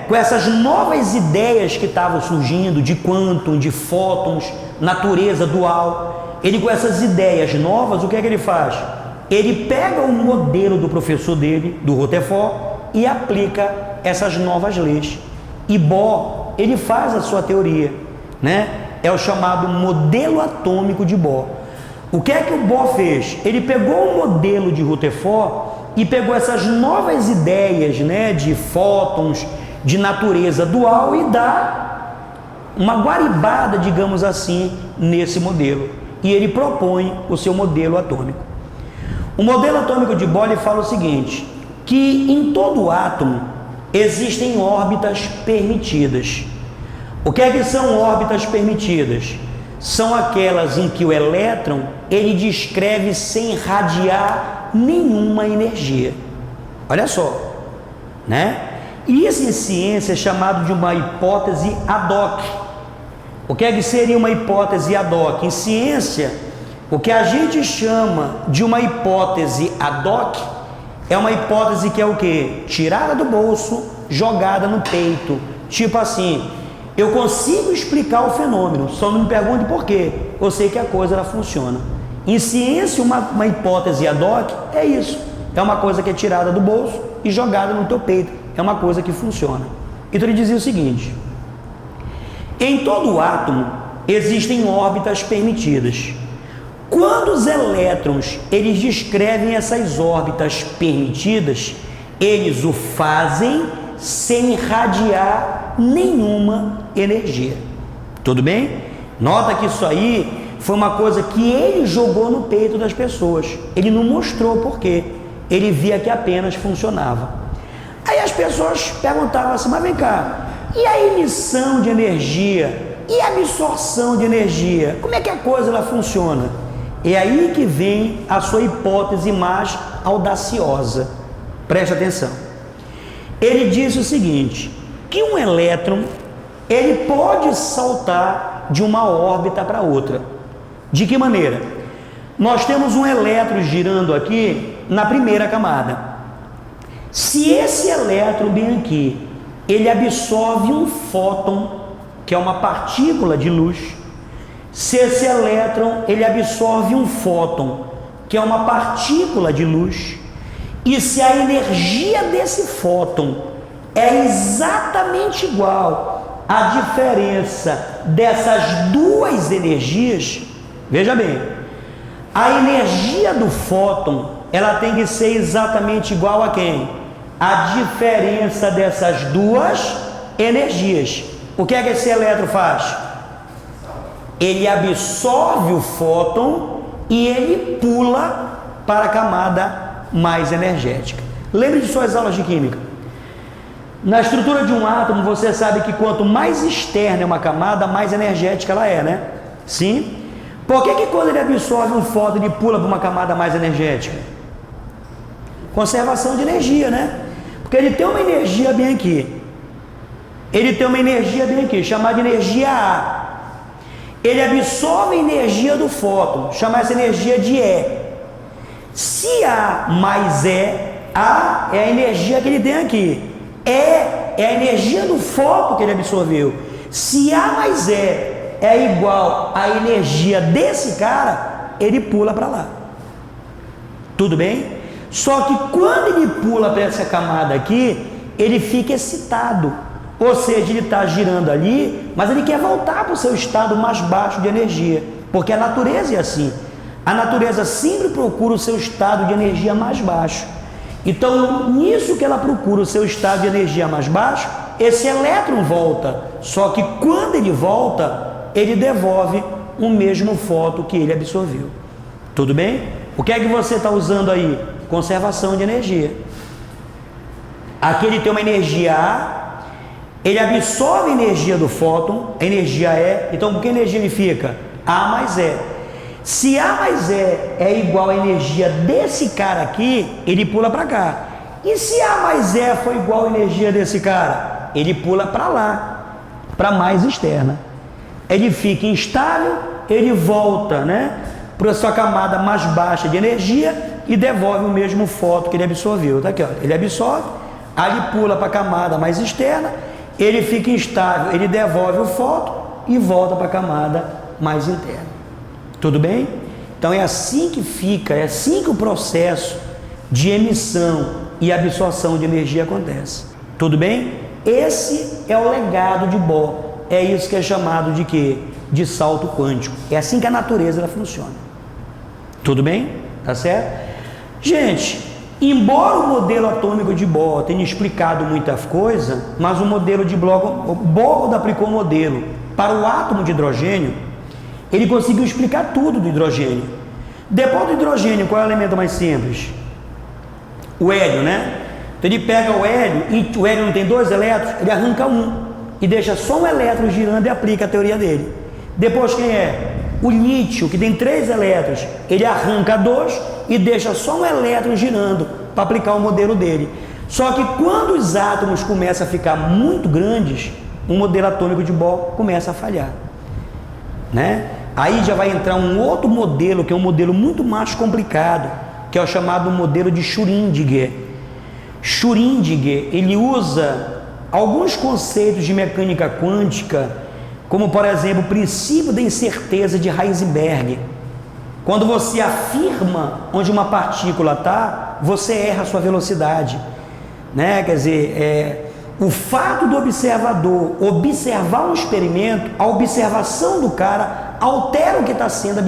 com essas novas ideias que estavam surgindo de quantum, de fótons, natureza dual, ele com essas ideias novas, o que é que ele faz? Ele pega o modelo do professor dele, do Rutherford, e aplica essas novas leis. E Bohr, ele faz a sua teoria, é o chamado modelo atômico de Bohr. O que é que o Bohr fez? Ele pegou o modelo de Rutherford e pegou essas novas ideias, de fótons, de natureza dual, e dá uma guaribada, digamos assim, nesse modelo. E ele propõe o seu modelo atômico. O modelo atômico de Bohr, ele fala o seguinte, que em todo átomo existem órbitas permitidas. O que é que são órbitas permitidas? São aquelas em que o elétron, ele descreve sem irradiar nenhuma energia. Olha só, Isso em ciência é chamado de uma hipótese ad hoc. O que é que seria uma hipótese ad hoc? Em ciência, o que a gente chama de uma hipótese ad hoc é uma hipótese que é o quê? Tirada do bolso, jogada no peito. Tipo assim, eu consigo explicar o fenômeno, só não me pergunte por quê. Eu sei que a coisa ela funciona. Em ciência, uma hipótese ad hoc é isso. É uma coisa que é tirada do bolso e jogada no teu peito. É uma coisa que funciona. Então ele dizia o seguinte: em todo átomo existem órbitas permitidas. Quando os elétrons eles descrevem essas órbitas permitidas, eles o fazem sem irradiar nenhuma energia. Tudo bem? Nota que isso aí foi uma coisa que ele jogou no peito das pessoas. Ele não mostrou por quê. Ele via que apenas funcionava. Aí as pessoas perguntavam assim, mas vem cá, e a emissão de energia? E a absorção de energia? Como é que a coisa ela funciona? É aí que vem a sua hipótese mais audaciosa. Preste atenção. Ele disse o seguinte, que um elétron, ele pode saltar de uma órbita para outra. De que maneira? Nós temos um elétron girando aqui na primeira camada. Se esse elétron bem aqui, ele absorve um fóton, que é uma partícula de luz, se esse elétron ele absorve um fóton, que é uma partícula de luz, e se a energia desse fóton é exatamente igual à diferença dessas duas energias, veja bem, a energia do fóton ela tem que ser exatamente igual a quem? A diferença dessas duas energias. O que é que esse elétron faz? Ele absorve o fóton e ele pula para a camada mais energética. Lembre de suas aulas de química. Na estrutura de um átomo, você sabe que quanto mais externa é uma camada, mais energética ela é, né? Sim? Por que quando ele absorve um fóton, ele pula para uma camada mais energética? Conservação de energia, né? Porque ele tem uma energia bem aqui. Ele tem uma energia bem aqui, chamada de energia A. Ele absorve a energia do fóton, chama essa energia de E. Se A mais E, A é a energia que ele tem aqui. E é a energia do fóton que ele absorveu. Se A mais E é igual à energia desse cara, ele pula para lá. Tudo bem? Só que quando ele pula para essa camada aqui, ele fica excitado. Ou seja, ele está girando ali, mas ele quer voltar para o seu estado mais baixo de energia. Porque a natureza é assim. A natureza sempre procura o seu estado de energia mais baixo. Então, nisso que ela procura o seu estado de energia mais baixo, esse elétron volta. Só que quando ele volta, ele devolve o mesmo fóton que ele absorveu. Tudo bem? O que é que você está usando aí? Conservação de energia. Aqui ele tem uma energia A, ele absorve a energia do fóton, a energia E. Então, com que energia ele fica? A mais E. Se A mais E é igual à energia desse cara aqui, ele pula para cá. E se A mais E for igual à energia desse cara, ele pula para lá, para mais externa. Ele fica instável, ele volta, né, para a sua camada mais baixa de energia e devolve o mesmo fóton que ele absorveu. Tá aqui, ó. Ele absorve, aí ele pula para a camada mais externa, ele fica instável, ele devolve o fóton e volta para a camada mais interna. Tudo bem? Então é assim que fica, é assim que o processo de emissão e absorção de energia acontece. Tudo bem? Esse é o legado de Bohr. É isso que é chamado de quê? De salto quântico. É assim que a natureza ela funciona. Tudo bem? Tá certo? Gente, embora o modelo atômico de Bohr tenha explicado muita coisa, mas o modelo de Bohr aplicou o modelo para o átomo de hidrogênio. Ele conseguiu explicar tudo do hidrogênio. Depois do hidrogênio, qual é o elemento mais simples? O hélio, né? Então ele pega o hélio, e o hélio não tem 2 elétrons, ele arranca um e deixa só um elétron girando e aplica a teoria dele. Depois quem é? O lítio, que tem 3 elétrons, ele arranca 2 e deixa só um elétron girando para aplicar o modelo dele. Só que quando os átomos começam a ficar muito grandes, o modelo atômico de Bohr começa a falhar, né? Aí já vai entrar um outro modelo, que é um modelo muito mais complicado, que é o chamado modelo de Schrödinger. Schrödinger, ele usa alguns conceitos de mecânica quântica, como por exemplo o princípio da incerteza de Heisenberg. Quando você afirma onde uma partícula está, você erra a sua velocidade, né? Quer dizer, o fato do observador observar um experimento, a observação do cara altera o que está sendo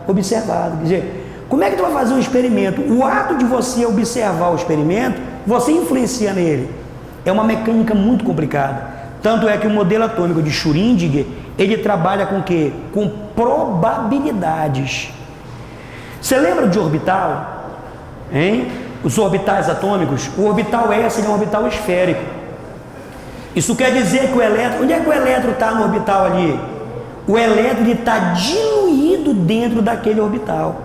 observado. Quer dizer, como é que tu vai fazer um experimento? O ato de você observar o experimento, você influencia nele. É uma mecânica muito complicada. Tanto é que o modelo atômico de Schrödinger, ele trabalha com o quê? Com probabilidades. Você lembra de orbital? Hein? Os orbitais atômicos? O orbital S é um orbital esférico. Isso quer dizer que o elétron... Onde é que o elétron está no orbital ali? O elétron está diluído dentro daquele orbital.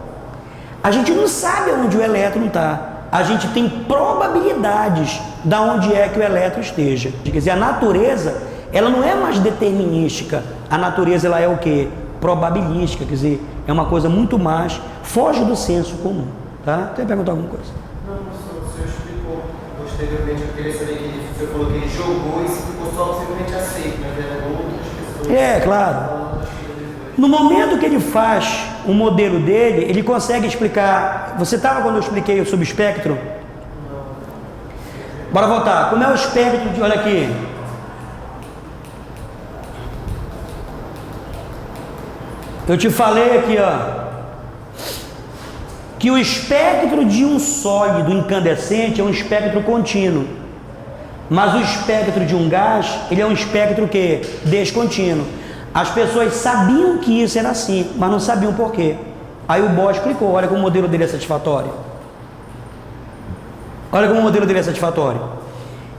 A gente não sabe onde o elétron está. A gente tem probabilidades de onde é que o elétron esteja. Quer dizer, a natureza, ela não é mais determinística. A natureza, ela é o quê? Probabilística. Quer dizer, é uma coisa muito mais... Foge do senso comum. Tá? Quer perguntar alguma coisa? Não, o senhor explicou posteriormente. Eu queria saber que você falou que ele jogou e ficou só simplesmente aceito, mas eram outras pessoas. É, claro. No momento que ele faz o modelo dele, ele consegue explicar. Você estava quando eu expliquei sobre o espectro? Bora voltar. Como é o espectro de. Olha aqui. Eu te falei aqui, ó, que o espectro de um sólido incandescente é um espectro contínuo. Mas o espectro de um gás, ele é um espectro que? Descontínuo. As pessoas sabiam que isso era assim, mas não sabiam por quê. Aí o Bohr explicou, olha como o modelo dele é satisfatório. Olha como o modelo dele é satisfatório.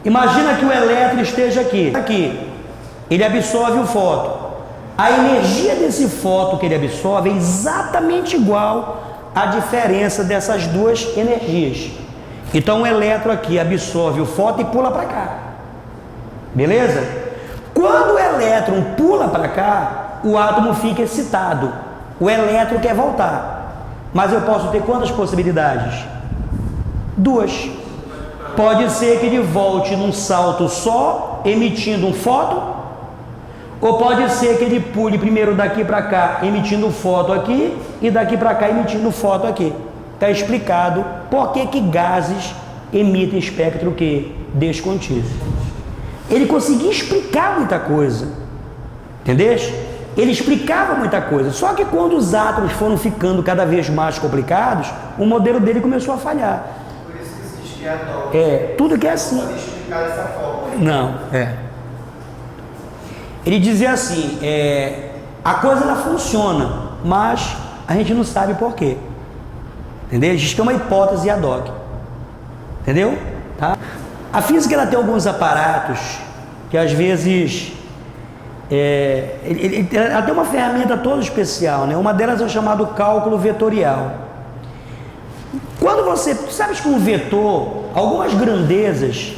Imagina que o elétron esteja aqui. Aqui, ele absorve o fóton. A energia desse fóton que ele absorve é exatamente igual à diferença dessas duas energias. Então o elétron aqui absorve o fóton e pula para cá. Beleza? Quando o elétron pula para cá, o átomo fica excitado. O elétron quer voltar. Mas eu posso ter quantas possibilidades? 2. Pode ser que ele volte num salto só, emitindo um fóton, ou pode ser que ele pule primeiro daqui para cá, emitindo fóton aqui, e daqui para cá, emitindo fóton aqui. Está explicado por que gases emitem espectro que? Descontínuo. Ele conseguia explicar muita coisa, entendeu? ele explicava muita coisa, só que quando os átomos foram ficando cada vez mais complicados, o modelo dele começou a falhar. Por isso que existe a dó. Tudo que é assim. Pode explicar dessa forma. Não, Ele dizia assim, a coisa ela funciona, mas a gente não sabe por quê. Entendeu? Diz que é uma hipótese ad hoc. Entendeu? Tá? A física ela tem alguns aparatos que às vezes ela tem uma ferramenta toda especial, né? Uma delas é o chamado cálculo vetorial. Quando você sabe que um vetor, algumas grandezas,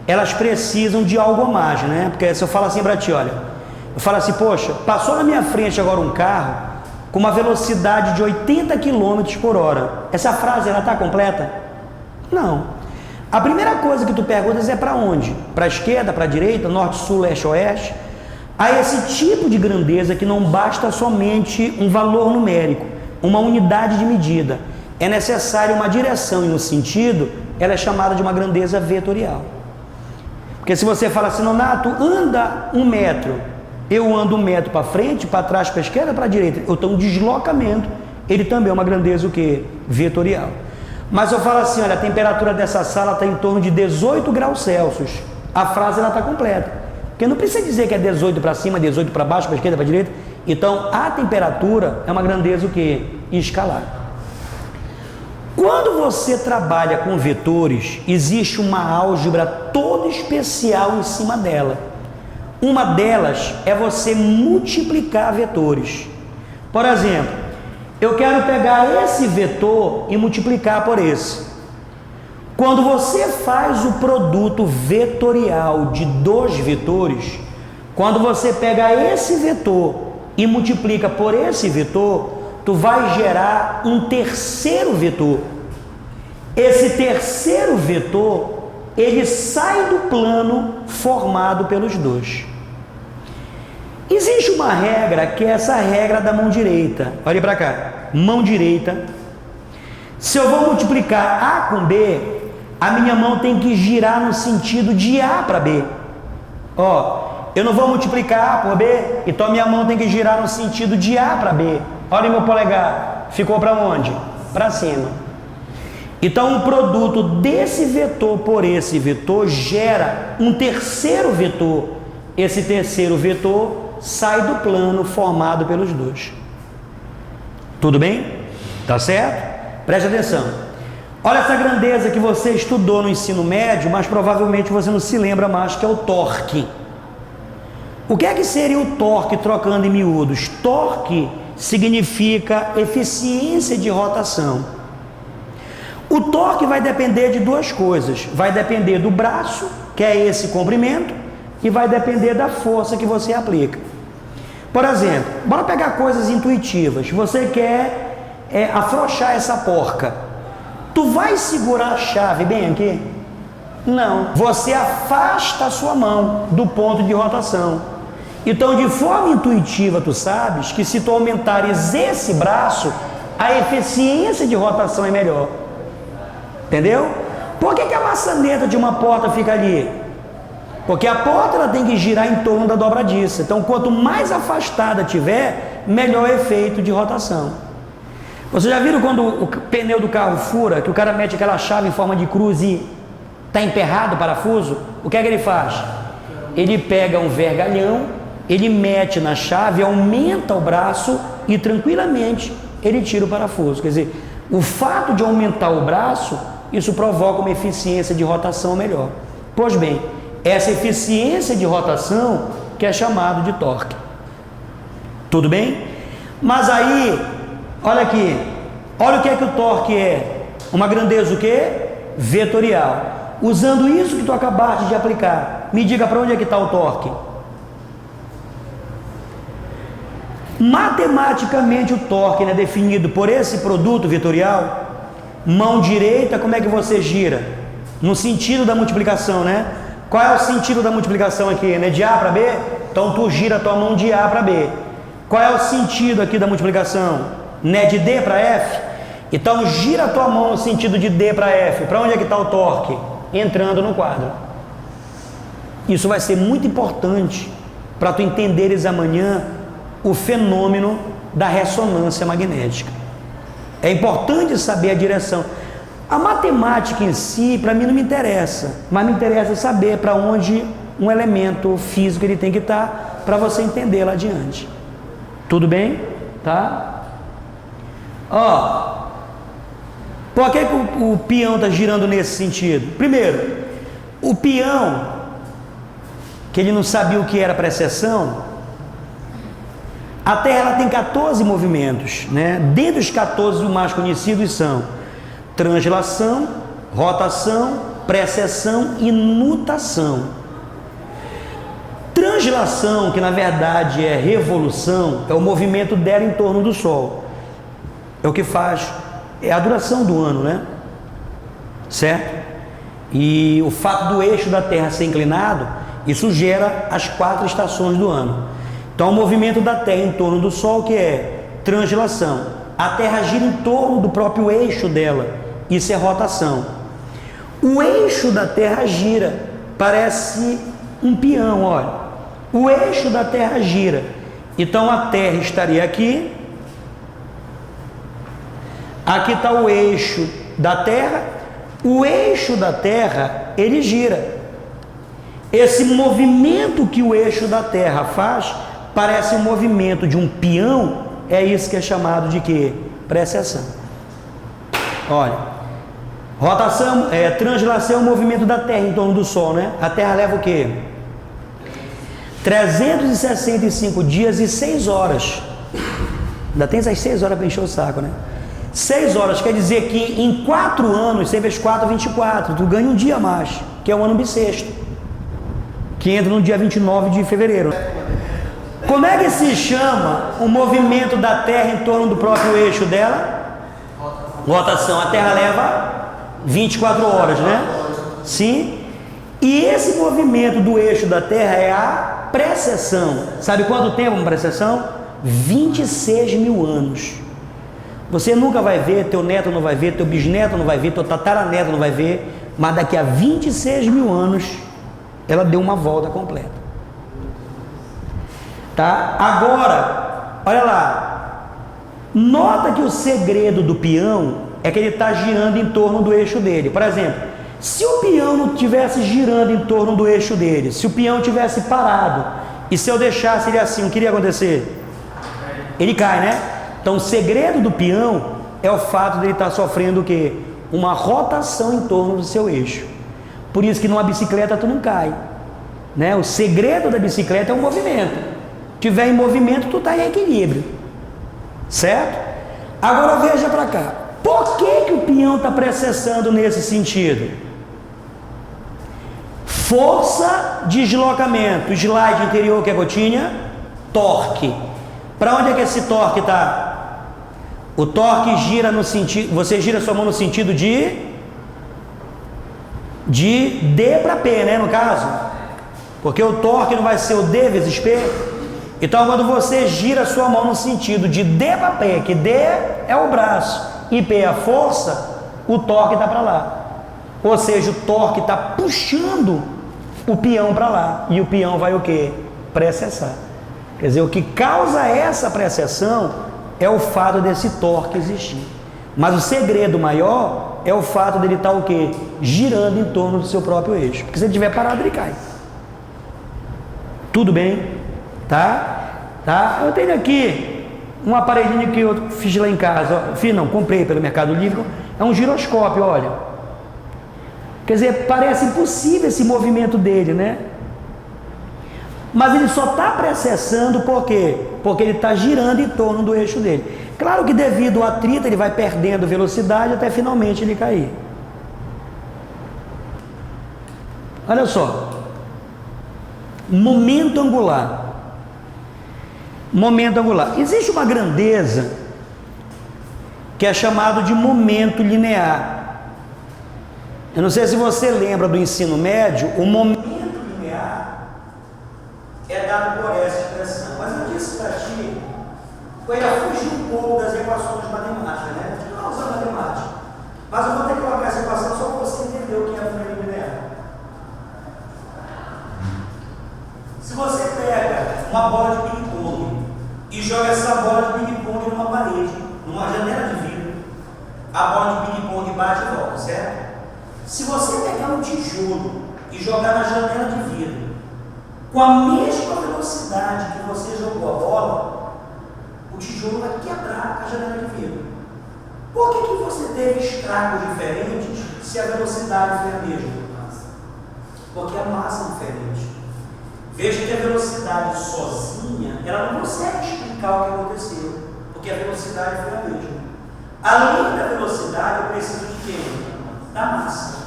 elas precisam de algo a mais, né? Porque se eu falo assim para ti, olha, eu falo assim, poxa, passou na minha frente agora um carro com uma velocidade de 80 km por hora. Essa frase, ela está completa? Não. A primeira coisa que tu perguntas é para onde? Para a esquerda, para a direita, norte, sul, leste, oeste? Há esse tipo de grandeza que não basta somente um valor numérico, uma unidade de medida. É necessário uma direção e um sentido, ela é chamada de uma grandeza vetorial. Porque se você fala assim, Nonato, anda 1 metro, eu ando 1 metro para frente, para trás, para a esquerda, para a direita, eu tenho um deslocamento, ele também é uma grandeza o quê? Vetorial. Mas eu falo assim, olha, a temperatura dessa sala está em torno de 18 graus Celsius, a frase ela está completa, porque não precisa dizer que é 18 para cima, 18 para baixo, para a esquerda, para a direita. Então a temperatura é uma grandeza o quê? Escalar. Quando você trabalha com vetores, existe uma álgebra toda especial em cima dela. Uma delas é você multiplicar vetores. Por exemplo, eu quero pegar esse vetor e multiplicar por esse. Quando você faz o produto vetorial de 2 vetores, quando você pega esse vetor e multiplica por esse vetor, tu vai gerar um terceiro vetor. Esse terceiro vetor, ele sai do plano formado pelos dois. Existe uma regra que é essa regra da mão direita. Olha para cá, mão direita. Se eu vou multiplicar A com B, a minha mão tem que girar no sentido de A para B. Eu não vou multiplicar A por B, então a minha mão tem que girar no sentido de A para B. Olha meu polegar, ficou para onde? Para cima. Então o produto desse vetor por esse vetor gera um terceiro vetor. Esse terceiro vetor sai do plano formado pelos dois. Tudo bem? Tá certo? Preste atenção. Olha essa grandeza que você estudou no ensino médio, mas provavelmente você não se lembra mais, que é o torque. O que é que seria o torque trocando em miúdos? Torque significa eficiência de rotação. O torque vai depender de 2 coisas. Vai depender do braço, que é esse comprimento, e vai depender da força que você aplica. Por exemplo, bora pegar coisas intuitivas. Você quer afrouxar essa porca. Tu vai segurar a chave bem aqui? Não. Você afasta a sua mão do ponto de rotação. Então, de forma intuitiva, tu sabes que se tu aumentares esse braço, a eficiência de rotação é melhor. Entendeu? Por que a maçaneta de uma porta fica ali? Porque a porta ela tem que girar em torno da dobradiça. Então, quanto mais afastada tiver, melhor o efeito de rotação. Vocês já viram quando o pneu do carro fura, que o cara mete aquela chave em forma de cruz e está emperrado o parafuso? O que é que ele faz? Ele pega um vergalhão, ele mete na chave, aumenta o braço e tranquilamente ele tira o parafuso. Quer dizer, o fato de aumentar o braço, isso provoca uma eficiência de rotação melhor. Pois bem, essa eficiência de rotação que é chamado de torque. Tudo bem? Mas aí, olha aqui, olha o que é que o torque é. Uma grandeza o quê? Vetorial. Usando isso que tu acabaste de aplicar, me diga para onde é que está o torque. Matematicamente o torque é definido por esse produto vetorial. Mão direita, como é que você gira? No sentido da multiplicação, né? Qual é o sentido da multiplicação aqui? Né? De A para B? Então tu gira a tua mão de A para B. Qual é o sentido aqui da multiplicação? Né? De D para F? Então gira a tua mão no sentido de D para F. Para onde é que está o torque? Entrando no quadro. Isso vai ser muito importante para tu entenderes amanhã o fenômeno da ressonância magnética. É importante saber a direção. A matemática em si, para mim, não me interessa, mas me interessa saber para onde um elemento físico ele tem que estar para você entender lá adiante. Tudo bem? Tá? Ó, por que o peão está girando nesse sentido? Primeiro, o peão, que ele não sabia o que era precessão, a Terra ela tem 14 movimentos, né? Dentre os 14, os mais conhecidos são translação, rotação, precessão e nutação. Translação, que na verdade é revolução, é o movimento dela em torno do Sol. É o que faz, é a duração do ano, né? Certo? E o fato do eixo da Terra ser inclinado, isso gera as 4 estações do ano. Então, o movimento da Terra em torno do Sol, que é translação. A Terra gira em torno do próprio eixo dela. Isso é rotação. O eixo da Terra gira, parece um peão, olha. O eixo da Terra gira. Então, a Terra estaria aqui. Aqui está o eixo da Terra. O eixo da Terra, ele gira. Esse movimento que o eixo da Terra faz parece um movimento de um peão. É isso que é chamado de quê? Precessão. Olha, rotação, translação é o movimento da Terra em torno do Sol, né? A Terra leva o quê? 365 dias e 6 horas. Ainda tem essas 6 horas para encher o saco, né? 6 horas quer dizer que em 4 anos, 6 vezes 4, 24, tu ganha um dia a mais, que é o ano bissexto, que entra no dia 29 de fevereiro. Como é que se chama o movimento da Terra em torno do próprio eixo dela? Rotação. A Terra leva 24 horas, né? Sim. E esse movimento do eixo da Terra é a precessão. Sabe quanto tempo uma precessão? 26 mil anos. Você nunca vai ver, teu neto não vai ver, teu bisneto não vai ver, teu tataraneto não vai ver, mas daqui a 26 mil anos ela deu uma volta completa. Tá? Agora, olha lá, nota que o segredo do peão é que ele está girando em torno do eixo dele. Por exemplo, se o peão não estivesse girando em torno do eixo dele, se o peão tivesse parado, e se eu deixasse ele assim, o que iria acontecer? Ele cai, né? Então o segredo do peão é o fato de ele estar sofrendo o quê? Uma rotação em torno do seu eixo. Por isso que numa bicicleta tu não cai, né? O segredo da bicicleta é o movimento. Tiver em movimento, tu está em equilíbrio, certo? Agora veja para cá, por que o peão está precessando nesse sentido? Força, deslocamento, slide interior que é gotinha, torque. Para onde é que esse torque está? O torque gira no sentido, você gira sua mão no sentido de D para P, né, no caso? Porque o torque não vai ser o D vezes P. Então, quando você gira a sua mão no sentido de D para P, que D é o braço e P é a força, o torque está para lá. Ou seja, o torque está puxando o peão para lá. E o peão vai o quê? Precessar. Quer dizer, o que causa essa precessão é o fato desse torque existir. Mas o segredo maior é o fato dele estar o quê? Girando em torno do seu próprio eixo. Porque se ele estiver parado, ele cai. Tudo bem? Tá? Eu tenho aqui um aparelhinho que eu fiz lá em casa. Fiz não, comprei pelo Mercado Livre. É um giroscópio, olha. Quer dizer, parece impossível esse movimento dele, né? Mas ele só está precessando por quê? Porque ele está girando em torno do eixo dele. Claro que devido ao atrito ele vai perdendo velocidade até finalmente ele cair. Olha só. Momento angular. Momento angular. Existe uma grandeza que é chamado de momento linear. Eu não sei se você lembra do ensino médio, o momento linear é dado por essa expressão. Mas eu disse para ti, eu ia fugir um pouco das equações matemáticas, né? Não usa matemática. Mas eu vou ter que colocar essa equação só para você entender o que é momento linear. Se você pega uma bola de ping-pong e e joga essa bola de ping-pong numa parede, numa janela de vidro. A bola de ping-pong bate e volta, certo? Se você pegar um tijolo e jogar na janela de vidro, com a mesma velocidade que você jogou a bola, o tijolo vai quebrar a janela de vidro. Por que você teve estragos diferentes se a velocidade foi a mesma? Porque a massa é diferente. Veja que a velocidade sozinha, ela não consegue explicar o que aconteceu, porque a velocidade foi a mesma. Além da velocidade, eu preciso de quê? Da massa.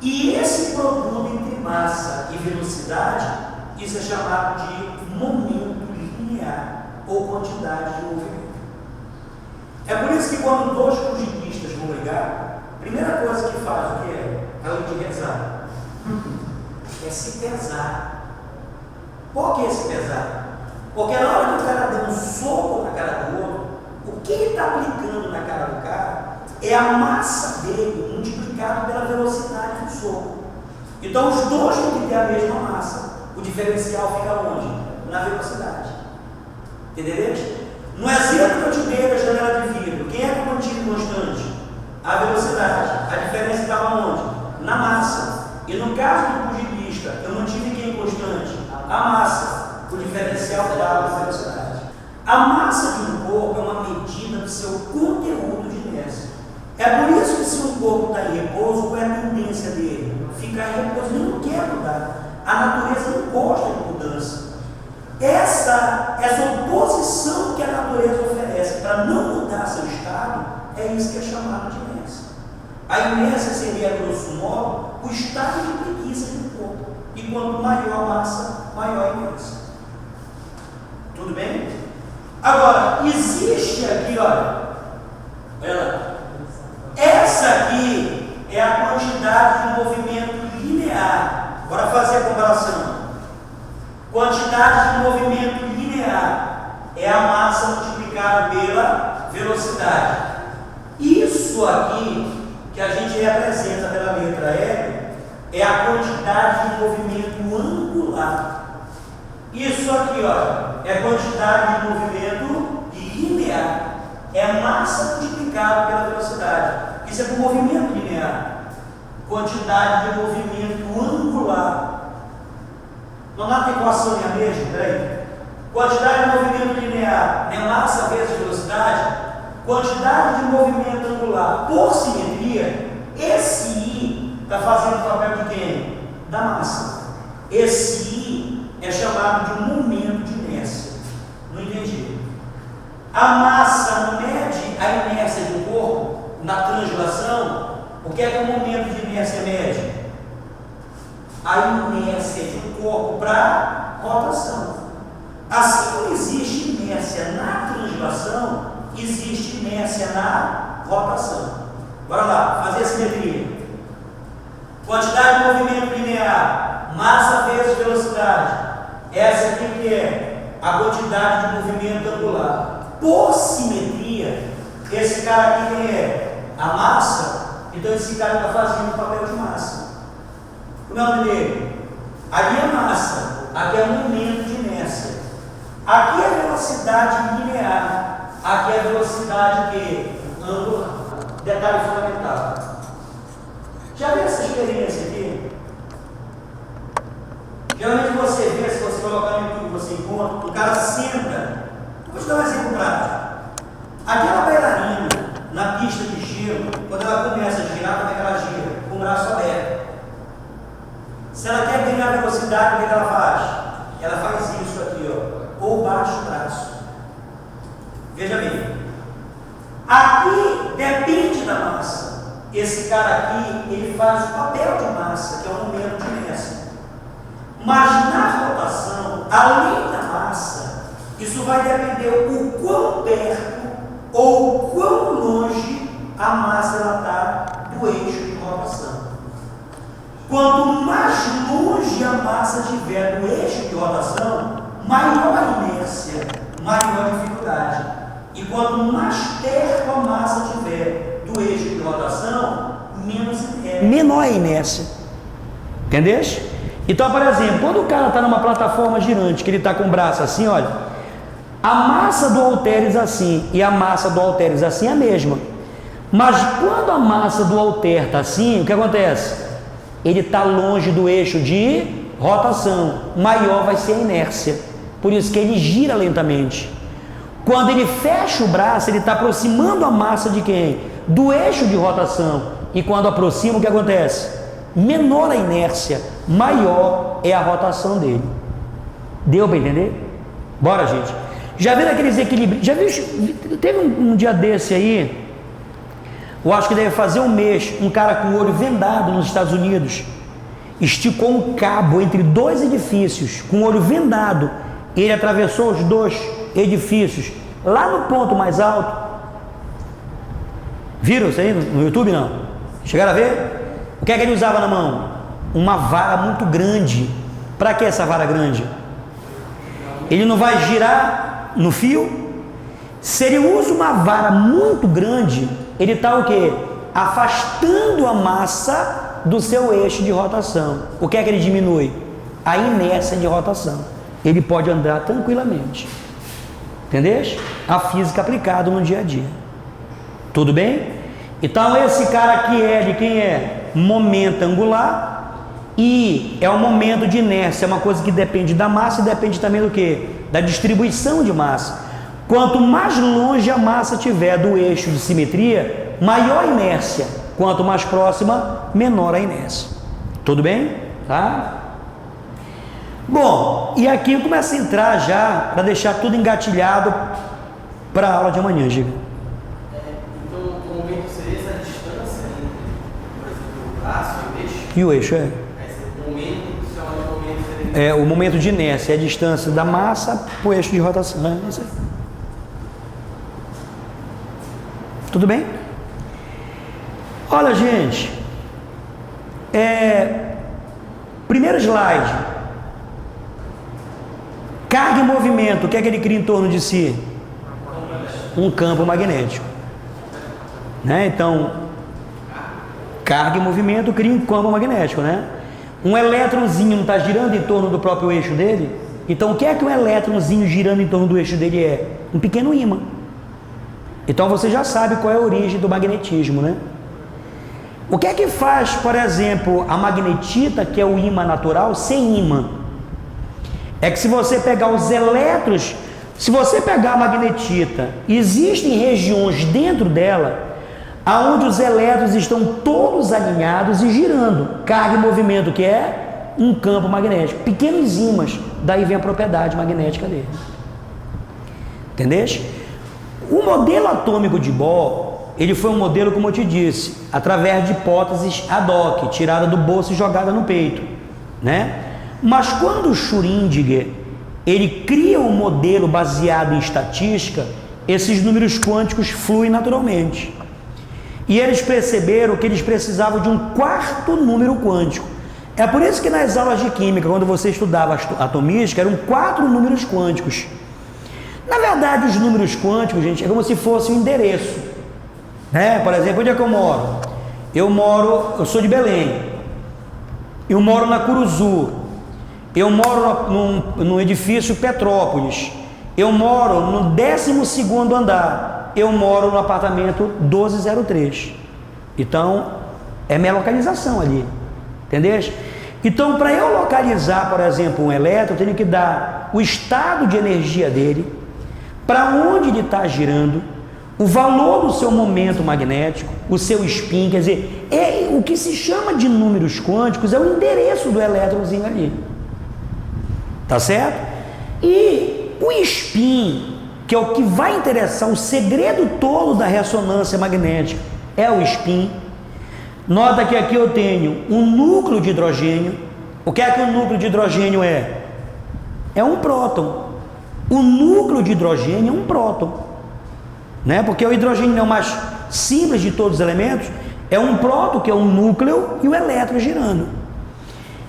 E esse produto entre massa e velocidade, isso é chamado de momento linear, ou quantidade de movimento. É por isso que quando dois pugilistas vão ligar, a primeira coisa que faz, o que é? Além de rezar, é se pesar. Por que se pesar? Porque na hora que o cara dá um soco na cara do outro, o que ele está aplicando na cara do cara é a massa dele multiplicado pela velocidade do soco. Então os dois têm que ter a mesma massa. O diferencial fica onde? Na velocidade. Entendeu? No exemplo que eu te dei da janela de vidro, quem é que eu mantive constante? A velocidade. A diferença estava onde? Na massa. E no caso do pugilista, eu mantive quem constante? A massa. O diferencial estava na velocidade. A massa de um corpo é uma medida do seu conteúdo de inércia. É por isso que se um corpo está em repouso, qual é a tendência dele? Ficar em repouso, ele não quer mudar. A natureza não gosta de mudança. Essa oposição que a natureza oferece para não mudar seu estado, é isso que é chamado de inércia. A inércia seria, grosso modo, o estado de preguiça do corpo. E quanto maior a massa, maior a inércia. Tudo bem? Agora, existe aqui, olha lá. Essa aqui é a quantidade de movimento linear. Bora fazer a comparação. Quantidade de movimento linear é a massa multiplicada pela velocidade. Isso aqui que a gente representa pela letra L é a quantidade de movimento angular. Isso aqui, ó, é a quantidade de movimento linear. É a massa multiplicada pela velocidade. Isso é com movimento linear. Quantidade de movimento angular. Não dá que a equação é a mesma? Peraí. Quantidade de movimento linear é massa vezes velocidade. Quantidade de movimento angular por simetria. Esse I está fazendo o papel de quem? Da massa. Esse I é chamado de momento de inércia. Não entendi. A massa mede a inércia do corpo na translação. O que é que o momento de inércia mede? A inércia de um corpo para rotação. Assim como existe inércia na translação, existe inércia na rotação. Bora lá, fazer a simetria. Quantidade de movimento linear, massa vezes velocidade. Essa aqui que é a quantidade de movimento angular. Por simetria, esse cara aqui quem é? A massa. Então esse cara está fazendo o papel de massa. O nome dele? Ali é massa, aqui é momento de inércia. Aqui é velocidade linear, aqui é velocidade que? Angular. Detalhe fundamental. Já viu essa experiência aqui? Geralmente você vê, se você colocar no YouTube, você encontra, o cara senta. Vou te dar um exemplo prático. Aquela bailarina na pista de gelo, quando ela começa a girar, como é que ela gira? Com o braço aberto. Se ela quer ganhar velocidade, o que ela faz? Ela faz isso aqui, ó, ou baixa o braço. Veja bem. Aqui depende da massa. Esse cara aqui, ele faz o papel de massa, que é o momento de inércia. Mas na rotação, além da massa, isso vai depender o quão perto ou quão longe a massa está do eixo de rotação. Quanto mais longe a massa estiver do eixo de rotação, maior a inércia, maior a dificuldade. E quanto mais perto a massa estiver do eixo de rotação, menos inércia. Menor a inércia. Entendeu? Então, por exemplo, quando o cara está numa plataforma girante, que ele está com o braço assim, olha, A massa do halteres assim e a massa do halteres assim é a mesma. Mas quando a massa do halter está assim, o que acontece? Ele está longe do eixo de rotação, maior vai ser a inércia. Por isso que ele gira lentamente. Quando ele fecha o braço, ele está aproximando a massa de quem? Do eixo de rotação. E quando aproxima, o que acontece? Menor a inércia, maior é a rotação dele. Deu para entender? Bora, gente. Já viram aqueles equilíbrios? Já viu? Teve um dia desse aí, eu acho que deve fazer um mês, um cara com o olho vendado nos Estados Unidos esticou um cabo entre dois edifícios, com o olho vendado. Ele atravessou os dois edifícios lá no ponto mais alto. Viram isso aí no YouTube? Não? Chegaram a ver? O que é que ele usava na mão? Uma vara muito grande. Para que essa vara grande? Ele não vai girar no fio? Se ele usa uma vara muito grande, ele está o quê? Afastando a massa do seu eixo de rotação. O que é que ele diminui? A inércia de rotação. Ele pode andar tranquilamente. Entendeu? A física aplicada no dia a dia. Tudo bem? Então esse cara aqui é de quem é? Momento angular, e é um momento de inércia, é uma coisa que depende da massa e depende também do quê? Da distribuição de massa. Quanto mais longe a massa tiver do eixo de simetria, maior a inércia. Quanto mais próxima, menor a inércia. Tudo bem? Tá? Bom, e aqui eu começo a entrar já para deixar tudo engatilhado para a aula de amanhã, Giga. Então, o momento seria essa distância entre, por exemplo, o braço e o eixo? E o eixo é? O momento, se chama de momento seria... É o momento de inércia, é a distância da massa para o eixo de rotação. É isso aí. Tudo bem? Olha, gente, primeiro slide, carga e movimento, o que é que ele cria em torno de si? Um campo magnético, né? Então, carga e movimento cria um campo magnético, né? Um elétronzinho não está girando em torno do próprio eixo dele? Então, o que é que um elétronzinho girando em torno do eixo dele é? Um pequeno ímã. Então você já sabe qual é a origem do magnetismo, né? O que é que faz, por exemplo, a magnetita, que é o ímã natural, ser ímã? É que se você pegar os elétrons, se você pegar a magnetita, existem regiões dentro dela aonde os elétrons estão todos alinhados e girando. Carga e movimento, que é um campo magnético. Pequenos ímãs, daí vem a propriedade magnética dele. Entendeste? O modelo atômico de Bohr, ele foi um modelo, como eu te disse, através de hipóteses ad hoc, tirada do bolso e jogada no peito, né? Mas quando o Schrödinger, ele cria um modelo baseado em estatística, esses números quânticos fluem naturalmente. E eles perceberam que eles precisavam de um quarto número quântico. É por isso que nas aulas de química, quando você estudava atomística, eram 4 números quânticos. Na verdade, os números quânticos, gente, é como se fosse um endereço, né? Por exemplo, onde é que eu moro? Eu sou de Belém, eu moro na Curuzu, eu moro num edifício Petrópolis, eu moro no 12º andar, eu moro no apartamento 1203. Então, é minha localização ali, entendeu? Então, para eu localizar, por exemplo, um elétron, eu tenho que dar o estado de energia dele, para onde ele está girando, o valor do seu momento magnético, o seu spin, quer dizer, o que se chama de números quânticos é o endereço do elétronzinho ali. Tá certo? E o spin, que é o que vai interessar, o segredo todo da ressonância magnética, é o spin. Nota que aqui eu tenho um núcleo de hidrogênio. O que é que o núcleo de hidrogênio é? É um próton. O núcleo de hidrogênio é um próton, né? Porque o hidrogênio é o mais simples de todos os elementos, é um próton, que é um núcleo, e o elétron girando.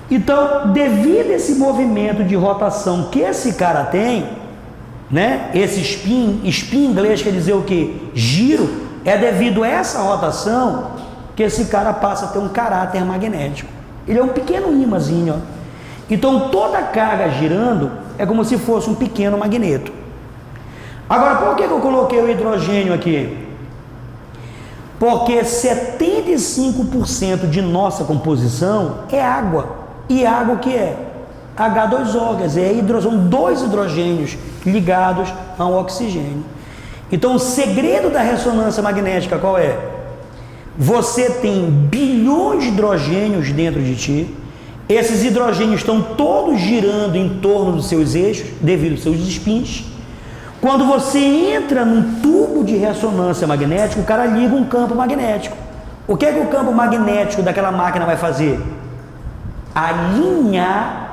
Então, devido a esse movimento de rotação que esse cara tem, né? Esse spin em inglês quer dizer o que? Giro. É devido a essa rotação que esse cara passa a ter um caráter magnético. Ele é um pequeno ímãzinho, ó. Então toda a carga girando é como se fosse um pequeno magneto. Agora, por que eu coloquei o hidrogênio aqui? Porque 75% de nossa composição é água. E água o que é? H2O, quer dizer, são 2 hidrogênios ligados a um oxigênio. Então, o segredo da ressonância magnética qual é? Você tem bilhões de hidrogênios dentro de ti. Esses hidrogênios estão todos girando em torno dos seus eixos, devido aos seus spins. Quando você entra num tubo de ressonância magnética, o cara liga um campo magnético. O que é que o campo magnético daquela máquina vai fazer? Alinhar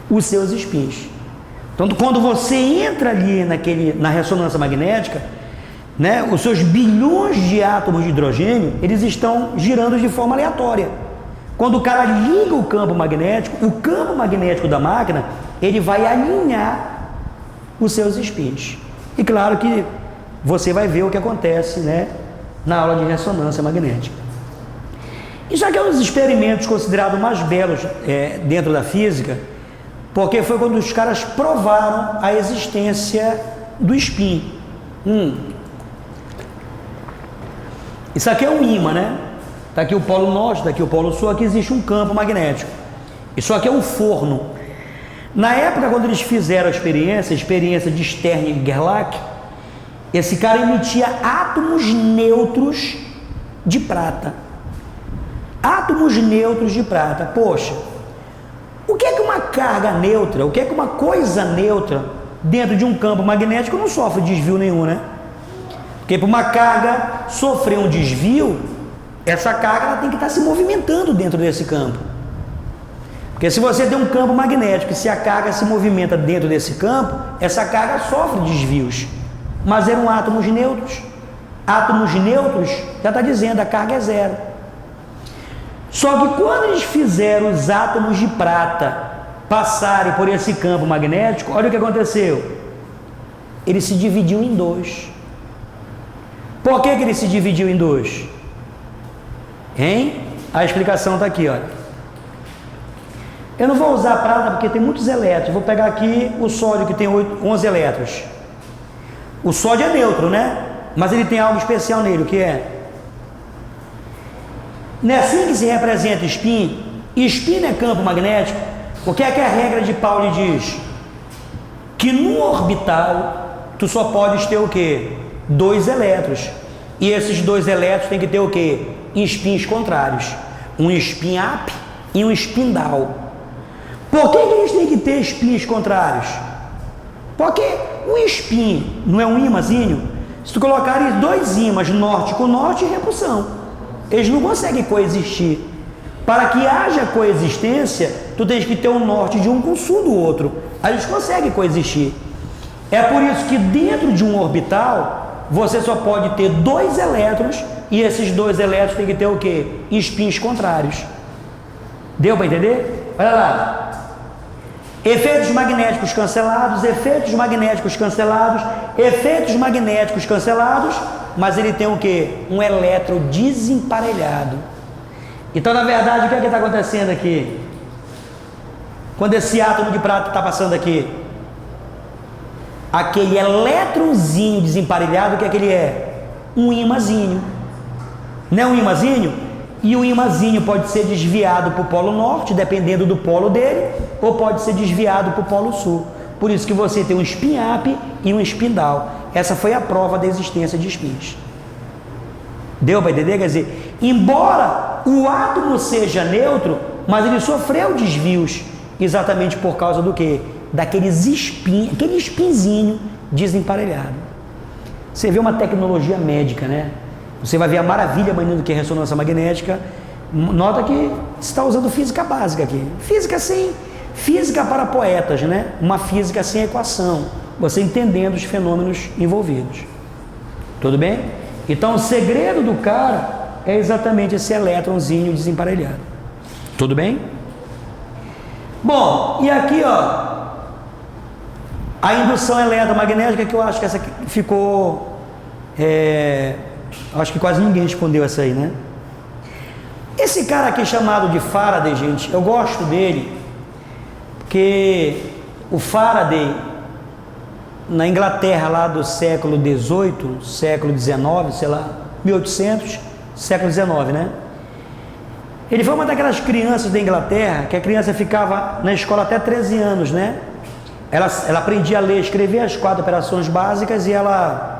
os seus spins. Então, quando você entra ali na ressonância magnética, né, os seus bilhões de átomos de hidrogênio, eles estão girando de forma aleatória. Quando o cara liga o campo magnético da máquina, ele vai alinhar os seus spins. E claro que você vai ver o que acontece, né, na aula de ressonância magnética. Isso aqui é um dos experimentos considerados mais belos dentro da física, porque foi quando os caras provaram a existência do spin. Isso aqui é um ímã, né? Está aqui o polo norte, está aqui o polo sul, aqui existe um campo magnético. Isso aqui é um forno. Na época, quando eles fizeram a experiência de Stern e Gerlach, esse cara emitia átomos neutros de prata. Átomos neutros de prata. Poxa, o que é que uma carga neutra, o que é que uma coisa neutra dentro de um campo magnético não sofre desvio nenhum, né? Porque para uma carga sofrer um desvio, essa carga ela tem que estar se movimentando dentro desse campo. Porque se você tem um campo magnético e se a carga se movimenta dentro desse campo, essa carga sofre desvios. Mas eram átomos neutros. Átomos neutros, já está dizendo, a carga é zero. Só que quando eles fizeram os átomos de prata passarem por esse campo magnético, olha o que aconteceu. Ele se dividiu em 2. Por que ele se dividiu em 2? A explicação está aqui, olha. Eu não vou usar prata porque tem muitos elétrons. Vou pegar aqui o sódio que tem 11 elétrons. O sódio é neutro, né? Mas ele tem algo especial nele, o que é? Não é assim que se representa spin? Spin é campo magnético. O que é que a regra de Pauli diz? Que no orbital tu só podes ter o quê? 2 elétrons. E esses 2 elétrons tem que ter o quê? Spins contrários. Um spin up e um spin down. Por que eles têm que ter spins contrários? Porque um spin não é um ímãzinho? Se tu colocares 2 ímãs, norte com norte, repulsão. Eles não conseguem coexistir. Para que haja coexistência, tu tens que ter o norte de um com o sul do outro. Aí eles conseguem coexistir. É por isso que dentro de um orbital, você só pode ter 2 elétrons e esses 2 elétrons têm que ter o quê? Spins contrários. Deu para entender? Olha lá. Efeitos magnéticos cancelados, efeitos magnéticos cancelados, efeitos magnéticos cancelados, mas ele tem o quê? Um elétron desemparelhado. Então, na verdade, o que é que está acontecendo aqui? Quando esse átomo de prata está passando aqui, aquele elétronzinho desemparelhado, o que é que ele é? Um ímãzinho. Não é um ímãzinho? E o ímãzinho pode ser desviado para o polo norte, dependendo do polo dele, ou pode ser desviado para o polo sul. Por isso que você tem um spin up e um spin down. Essa foi a prova da existência de spins. Deu para entender? Quer dizer, embora o átomo seja neutro, mas ele sofreu desvios exatamente por causa do quê? Daqueles aquele spinzinho desemparelhado. Você vê uma tecnologia médica, né? Você vai ver a maravilha do que é ressonância magnética. Nota que está usando física básica aqui. Física sim, física para poetas, né? Uma física sem equação. Você entendendo os fenômenos envolvidos. Tudo bem? Então o segredo do cara é exatamente esse elétronzinho desemparelhado. Tudo bem? Bom, e aqui ó, a indução eletromagnética, que eu acho que essa aqui ficou... acho que quase ninguém respondeu essa aí, né? Esse cara aqui chamado de Faraday, gente, eu gosto dele, porque o Faraday, na Inglaterra lá do século XVIII, século XIX, sei lá, 1800, século XIX, né? Ele foi uma daquelas crianças da Inglaterra, que a criança ficava na escola até 13 anos, né? Ela aprendia a ler e escrever as 4 operações básicas e ela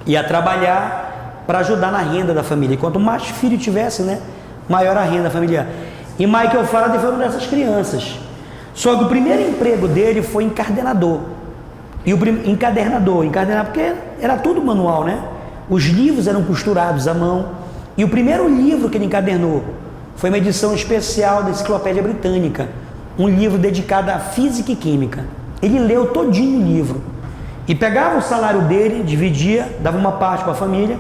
ia trabalhar para ajudar na renda da família. E quanto mais filho tivesse, né, maior a renda familiar. E Michael Faraday foi uma dessas crianças. Só que o primeiro emprego dele foi encadernador. Encadernador porque era tudo manual, né? Os livros eram costurados à mão. E o primeiro livro que ele encadernou foi uma edição especial da Enciclopédia Britânica, um livro dedicado à física e química. Ele leu todinho o livro e pegava o salário dele, dividia, dava uma parte para a família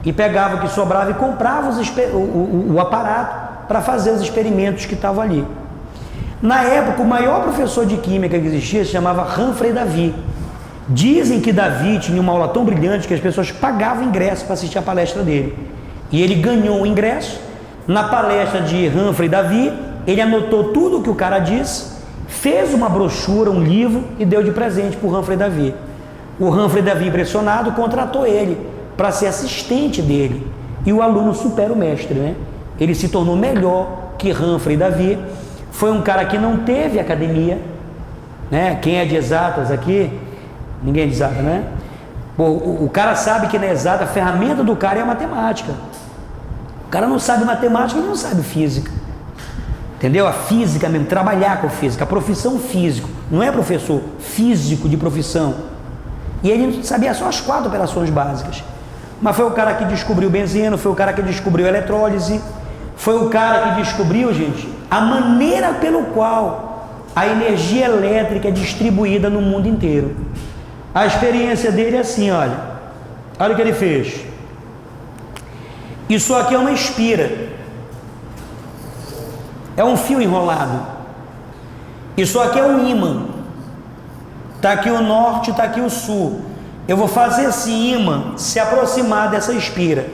e pegava o que sobrava e comprava o aparato para fazer os experimentos que estavam ali. Na época, o maior professor de química que existia se chamava Humphrey Davy. Dizem que Davy tinha uma aula tão brilhante que as pessoas pagavam ingresso para assistir a palestra dele. E ele ganhou o ingresso. Na palestra de Humphrey Davy, ele anotou tudo o que o cara disse, fez uma brochura, um livro e deu de presente para o Humphrey Davy. O Humphrey Davy, impressionado, contratou ele para ser assistente dele. E o aluno supera o mestre, né? Ele se tornou melhor que Humphrey Davy. Foi um cara que não teve academia, né? Quem é de exatas aqui? Ninguém é de exata, né? Pô, o cara sabe que na exata a ferramenta do cara é a matemática. O cara não sabe matemática, ele não sabe física. Entendeu? A física mesmo, trabalhar com física, a profissão físico. Não é professor, físico de profissão. E ele sabia só as 4 operações básicas. Mas foi o cara que descobriu benzeno, foi o cara que descobriu eletrólise, foi o cara que descobriu, gente, a maneira pelo qual a energia elétrica é distribuída no mundo inteiro. A experiência dele é assim, olha o que ele fez. Isso aqui é uma espira, é um fio enrolado. Isso aqui é um ímã. Está aqui o norte, está aqui o sul. Eu vou fazer esse ímã se aproximar dessa espira.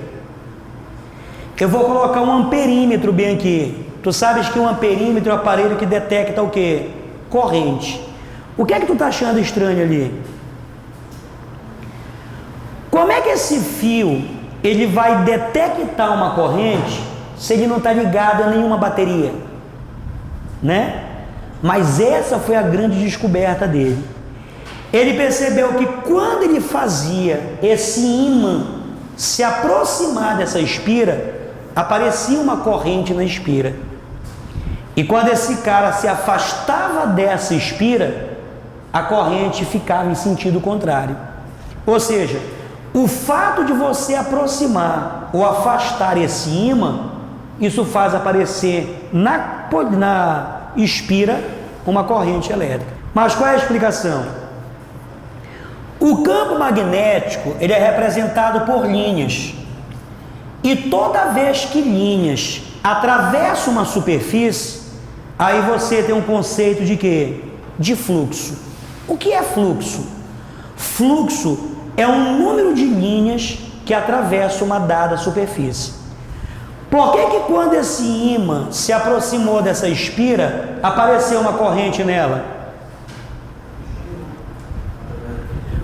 Eu vou colocar um amperímetro bem aqui. Tu sabes que um amperímetro é um aparelho que detecta o quê? Corrente. O que é que tu está achando estranho ali? Como é que esse fio ele vai detectar uma corrente se ele não está ligado a nenhuma bateria? Né? Mas essa foi a grande descoberta dele. Ele percebeu que quando ele fazia esse ímã se aproximar dessa espira, aparecia uma corrente na espira. E quando esse cara se afastava dessa espira, a corrente ficava em sentido contrário. Ou seja, o fato de você aproximar ou afastar esse ímã, isso faz aparecer na espira uma corrente elétrica. Mas qual é a explicação? O campo magnético ele é representado por linhas. E toda vez que linhas atravessam uma superfície, aí você tem um conceito de quê? De fluxo. O que é fluxo? Fluxo é um número de linhas que atravessam uma dada superfície. Por que quando esse ímã se aproximou dessa espira, apareceu uma corrente nela?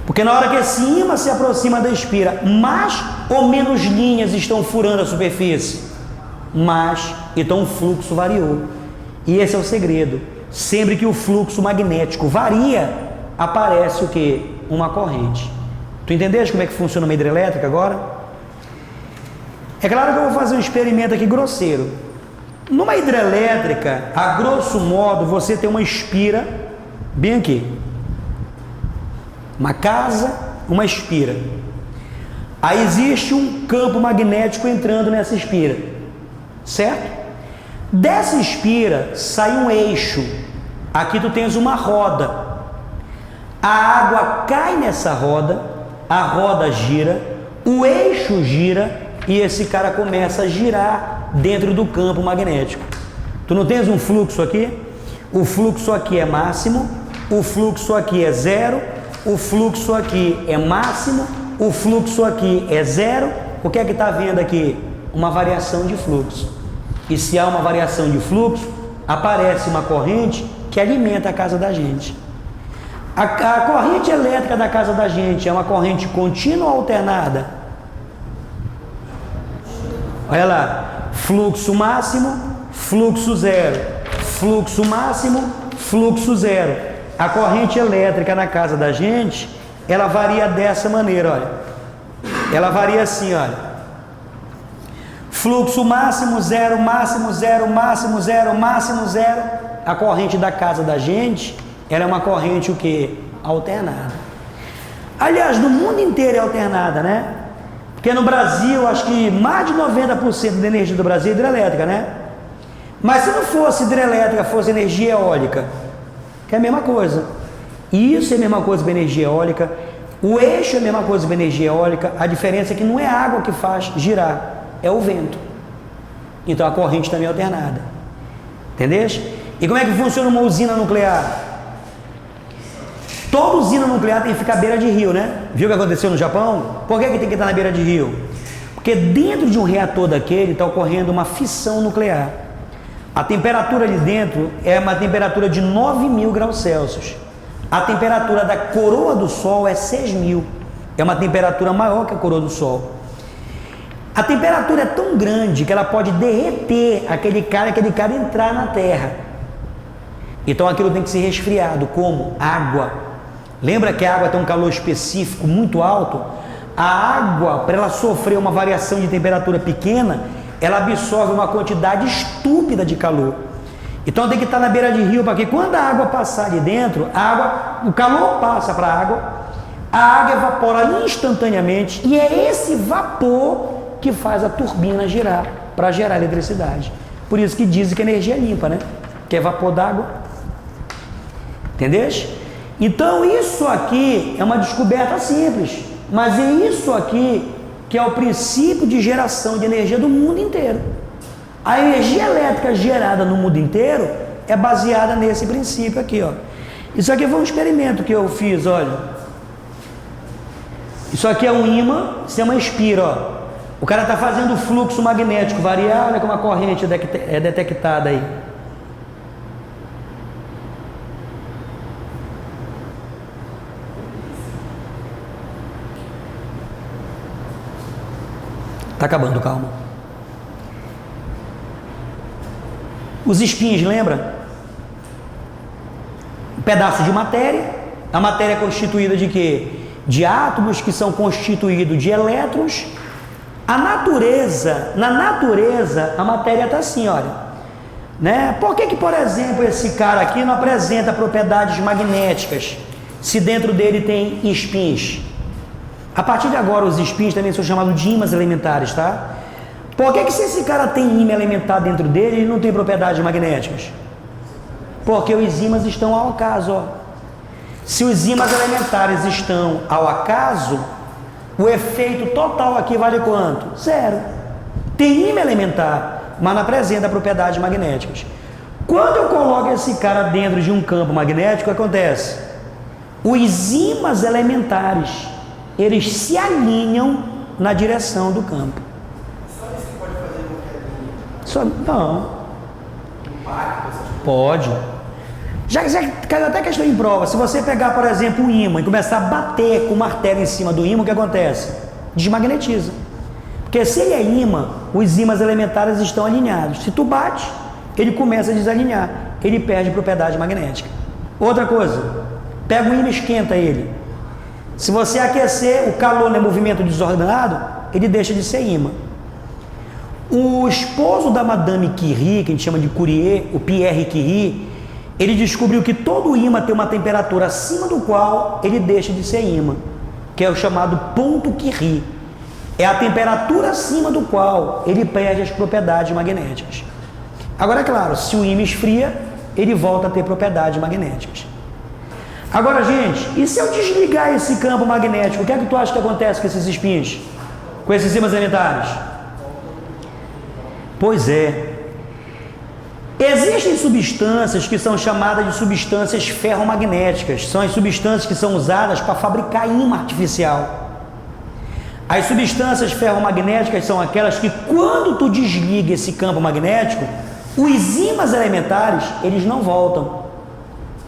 Porque na hora que esse ímã se aproxima da espira, mais ou menos linhas estão furando a superfície? Mais, então o fluxo variou. E esse é o segredo. Sempre que o fluxo magnético varia, aparece o quê? Uma corrente. Tu entendeste como é que funciona uma hidrelétrica agora? É claro que eu vou fazer um experimento aqui grosseiro. Numa hidrelétrica, a grosso modo, você tem uma espira bem aqui. Uma casa, uma espira. Aí existe um campo magnético entrando nessa espira, certo? Dessa espira sai um eixo. Aqui tu tens uma roda. A água cai nessa roda, a roda gira, o eixo gira e esse cara começa a girar dentro do campo magnético. Tu não tens um fluxo aqui? O fluxo aqui é máximo, o fluxo aqui é zero, o fluxo aqui é máximo, o fluxo aqui é zero. O que é que está vendo aqui? Uma variação de fluxo. E se há uma variação de fluxo, aparece uma corrente que alimenta a casa da gente. A corrente elétrica da casa da gente é uma corrente contínua ou alternada? Olha lá, fluxo máximo, fluxo zero, fluxo máximo, fluxo zero. A corrente elétrica na casa da gente, ela varia dessa maneira, olha. Ela varia assim, olha. Fluxo máximo, zero, máximo, zero, máximo, zero, máximo, zero. A corrente da casa da gente, ela é uma corrente o quê? Alternada. Aliás, no mundo inteiro é alternada, né? Porque no Brasil, acho que mais de 90% da energia do Brasil é hidrelétrica, né? Mas se não fosse hidrelétrica, fosse energia eólica, que é a mesma coisa. Isso é a mesma coisa para energia eólica. O eixo é a mesma coisa para energia eólica. A diferença é que não é a água que faz girar, é o vento. Então a corrente também é alternada. Entendeu? E como é que funciona uma usina nuclear? Toda usina nuclear tem que ficar à beira de rio, né? Viu o que aconteceu no Japão? Por que tem que estar na beira de rio? Porque dentro de um reator daquele está ocorrendo uma fissão nuclear. A temperatura ali dentro é uma temperatura de 9.000 graus Celsius. A temperatura da coroa do Sol é 6.000. É uma temperatura maior que a coroa do Sol. A temperatura é tão grande que ela pode derreter aquele cara entrar na Terra. Então aquilo tem que ser resfriado. Como? Água. Lembra que a água tem um calor específico muito alto? A água, para ela sofrer uma variação de temperatura pequena, ela absorve uma quantidade estúpida de calor. Então tem que estar na beira de rio, para que quando a água passar ali dentro, o calor passa para a água evapora instantaneamente, e é esse vapor que faz a turbina girar, para gerar eletricidade. Por isso que dizem que a energia é limpa, né? Que é vapor d'água. Entendeu? Então isso aqui é uma descoberta simples, mas é isso aqui que é o princípio de geração de energia do mundo inteiro. A energia elétrica gerada no mundo inteiro é baseada nesse princípio aqui, ó. Isso aqui foi um experimento que eu fiz, olha. Isso aqui é um ímã, isso é uma espira, ó. O cara está fazendo o fluxo magnético variar, olha como a corrente é detectada aí. Está acabando, calma. Os espinhos, lembra? Um pedaço de matéria. A matéria é constituída de quê? De átomos que são constituídos de elétrons. Na natureza, a matéria está assim, olha. Né? Por que, por exemplo, esse cara aqui não apresenta propriedades magnéticas se dentro dele tem espinhos? A partir de agora, os espinhos também são chamados de ímãs elementares, tá? Por que se esse cara tem ímã elementar dentro dele, ele não tem propriedades magnéticas? Porque os ímãs estão ao acaso, ó. Se os ímãs elementares estão ao acaso, o efeito total aqui vale quanto? Zero. Tem ímã elementar, mas não apresenta propriedades magnéticas. Quando eu coloco esse cara dentro de um campo magnético, o que acontece? Os ímãs elementares, eles se alinham na direção do campo. Só isso que pode fazer qualquer linha? Não. Impacto, essas coisas? Pode. Já caiu até questão em prova. Se você pegar, por exemplo, um ímã e começar a bater com o martelo em cima do ímã, o que acontece? Desmagnetiza. Porque se ele é ímã, os ímãs elementares estão alinhados. Se tu bate, ele começa a desalinhar. Ele perde propriedade magnética. Outra coisa, pega um ímã e esquenta ele. Se você aquecer, o calor no movimento desordenado, ele deixa de ser ímã. O esposo da Madame Curie, que a gente chama de Curie, o Pierre Curie, ele descobriu que todo ímã tem uma temperatura acima do qual ele deixa de ser ímã, que é o chamado ponto Curie. É a temperatura acima do qual ele perde as propriedades magnéticas. Agora, é claro, se o ímã esfria, ele volta a ter propriedades magnéticas. Agora, gente, e se eu desligar esse campo magnético, o que é que tu acha que acontece com esses espinhos? Com esses ímãs elementares? Pois é. Existem substâncias que são chamadas de substâncias ferromagnéticas. São as substâncias que são usadas para fabricar ímã artificial. As substâncias ferromagnéticas são aquelas que, quando tu desliga esse campo magnético, os ímãs elementares, eles não voltam.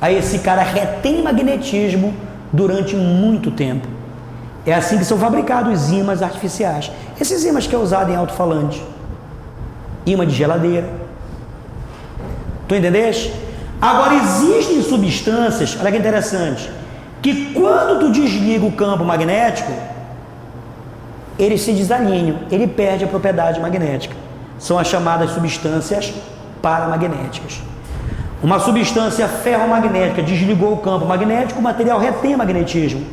aí esse cara retém magnetismo durante muito tempo. É assim que são fabricados os ímãs artificiais. Esses ímãs que é usado em alto-falante, ímã de geladeira. Tu entendeste? Agora existem substâncias, olha que interessante, que quando tu desliga o campo magnético, eles se desalinham, ele perde a propriedade magnética. São as chamadas substâncias paramagnéticas. Uma substância ferromagnética desligou o campo magnético, o material retém magnetismo.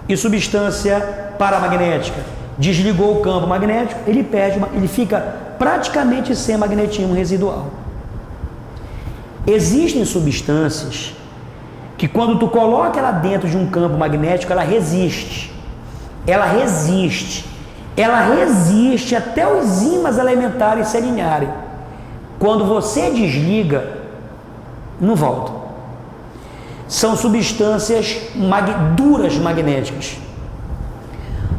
E substância paramagnética desligou o campo magnético, ele fica praticamente sem magnetismo residual. Existem substâncias que quando tu coloca ela dentro de um campo magnético, ela resiste. Ela resiste. Ela resiste até os ímãs elementares se alinharem. Quando você desliga, não volta. São substâncias duras magnéticas.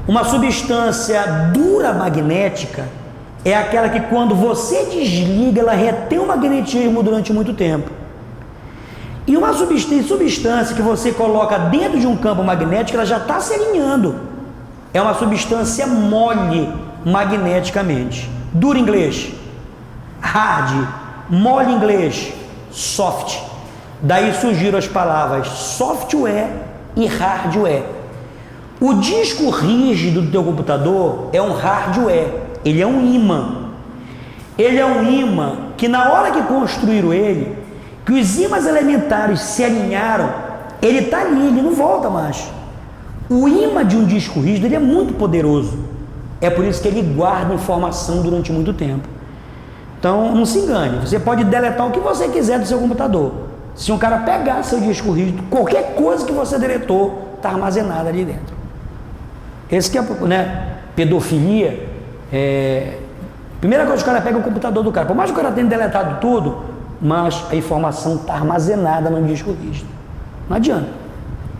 Uma substância dura magnética é aquela que quando você desliga, ela retém o magnetismo durante muito tempo. E uma substância que você coloca dentro de um campo magnético, ela já está se alinhando. É uma substância mole magneticamente. Dura em inglês, hard. Mole em inglês, soft. Daí surgiram as palavras software e hardware. O disco rígido do teu computador é um hardware, ele é um ímã. Ele é um ímã que na hora que construíram ele, que os ímãs elementares se alinharam, ele está ali, ele não volta mais. O ímã de um disco rígido ele é muito poderoso. É por isso que ele guarda informação durante muito tempo. Então não se engane, você pode deletar o que você quiser do seu computador. Se um cara pegar seu disco rígido, qualquer coisa que você deletou está armazenada ali dentro. Esse que é, né, pedofilia. Primeira coisa que o cara pega é o computador do cara. Por mais que o cara tenha deletado tudo, mas a informação está armazenada no disco rígido. Não adianta.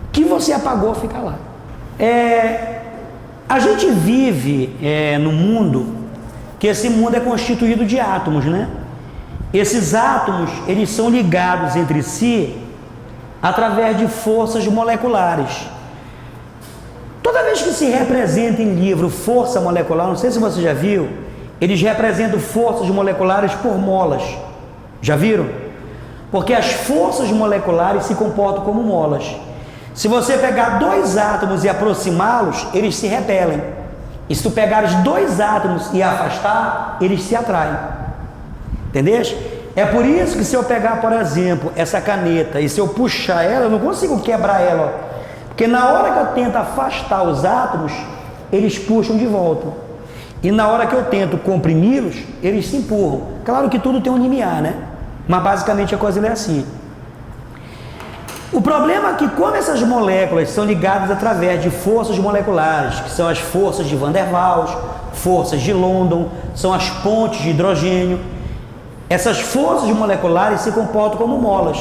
O que você apagou fica lá. A gente vive num mundo que esse mundo é constituído de átomos, né? Esses átomos, eles são ligados entre si através de forças moleculares. Toda vez que se representa em livro força molecular, não sei se você já viu, eles representam forças moleculares por molas. Já viram? Porque as forças moleculares se comportam como molas. Se você pegar dois átomos e aproximá-los, eles se repelem. E se tu pegar os dois átomos e afastar, eles se atraem. Entendeu? É por isso que se eu pegar, por exemplo, essa caneta e se eu puxar ela, eu não consigo quebrar ela. Porque na hora que eu tento afastar os átomos, eles puxam de volta. E na hora que eu tento comprimi-los, eles se empurram. Claro que tudo tem um limiar, né? Mas basicamente a coisa é assim. O problema é que como essas moléculas são ligadas através de forças moleculares, que são as forças de Van der Waals, forças de London, são as pontes de hidrogênio, essas forças moleculares se comportam como molas.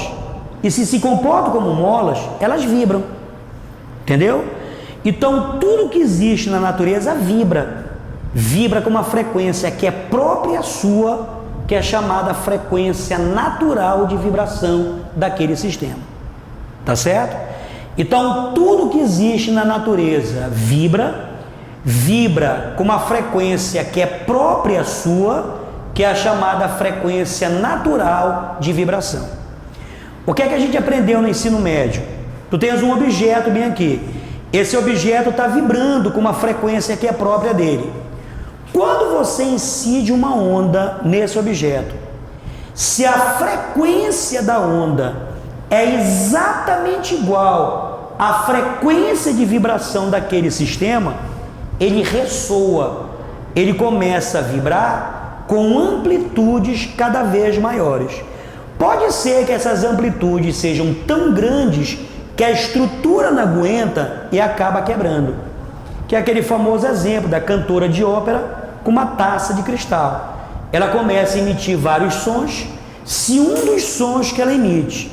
E se comportam como molas, elas vibram. Entendeu? Então tudo que existe na natureza vibra com uma frequência que é própria sua, que é chamada frequência natural de vibração daquele sistema. Tá certo? Então tudo que existe na natureza vibra com uma frequência que é própria sua, que é a chamada frequência natural de vibração. O que é que a gente aprendeu no ensino médio? Tu tens um objeto bem aqui. Esse objeto está vibrando com uma frequência que é própria dele. Quando você incide uma onda nesse objeto, se a frequência da onda é exatamente igual à frequência de vibração daquele sistema, ele ressoa, ele começa a vibrar com amplitudes cada vez maiores. Pode ser que essas amplitudes sejam tão grandes que a estrutura não aguenta e acaba quebrando. Que é aquele famoso exemplo da cantora de ópera com uma taça de cristal. Ela começa a emitir vários sons. Se um dos sons que ela emite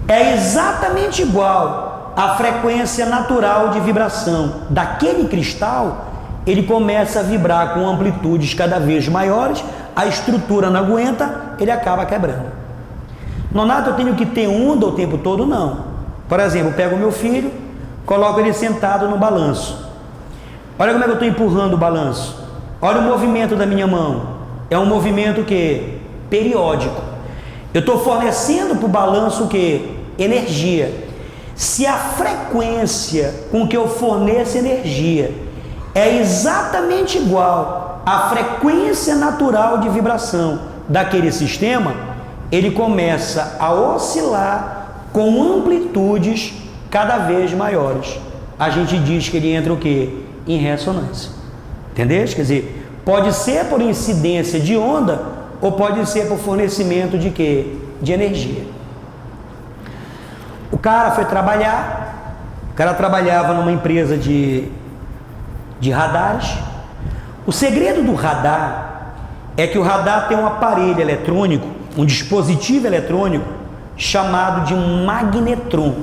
é exatamente igual à frequência natural de vibração daquele cristal, ele começa a vibrar com amplitudes cada vez maiores, a estrutura não aguenta, ele acaba quebrando. Nonato, eu tenho que ter onda o tempo todo? Não. Por exemplo, eu pego o meu filho, coloco ele sentado no balanço. Olha como é que eu estou empurrando o balanço. Olha o movimento da minha mão. É um movimento que periódico. Eu estou fornecendo para o balanço o que? Energia. Se a frequência com que eu forneço energia é exatamente igual à frequência natural de vibração daquele sistema, ele começa a oscilar com amplitudes cada vez maiores. A gente diz que ele entra o quê? Em ressonância. Entendeu? Quer dizer, pode ser por incidência de onda ou pode ser por fornecimento de quê? De energia. O cara foi trabalhar, o cara trabalhava numa empresa de radares. O segredo do radar é que o radar tem um aparelho eletrônico, um dispositivo eletrônico chamado de um magnetron.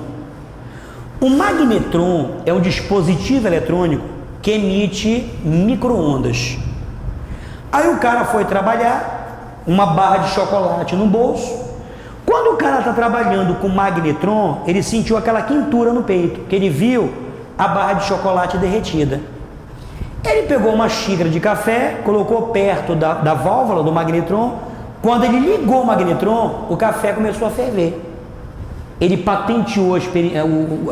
O magnetron é um dispositivo eletrônico que emite micro-ondas. Aí o cara foi trabalhar, uma barra de chocolate no bolso. Quando o cara está trabalhando com magnetron, ele sentiu aquela quentura no peito, que ele viu a barra de chocolate derretida. Ele pegou uma xícara de café, colocou perto da válvula do magnetron. Quando ele ligou o magnetron, o café começou a ferver. Ele patenteou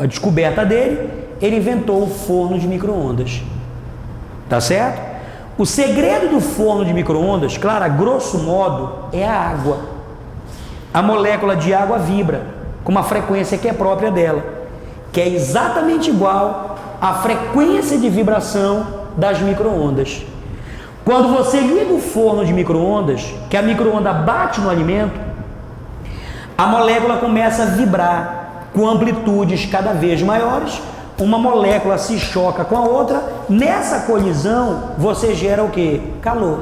a descoberta dele, ele inventou o forno de micro-ondas. Tá certo? O segredo do forno de micro-ondas, claro, a grosso modo, é a água. A molécula de água vibra com uma frequência que é própria dela, que é exatamente igual à frequência de vibração das micro-ondas. Quando você liga o forno de micro-ondas, que a micro-onda bate no alimento, a molécula começa a vibrar com amplitudes cada vez maiores. Uma molécula se choca com a outra, nessa colisão você gera o que? Calor.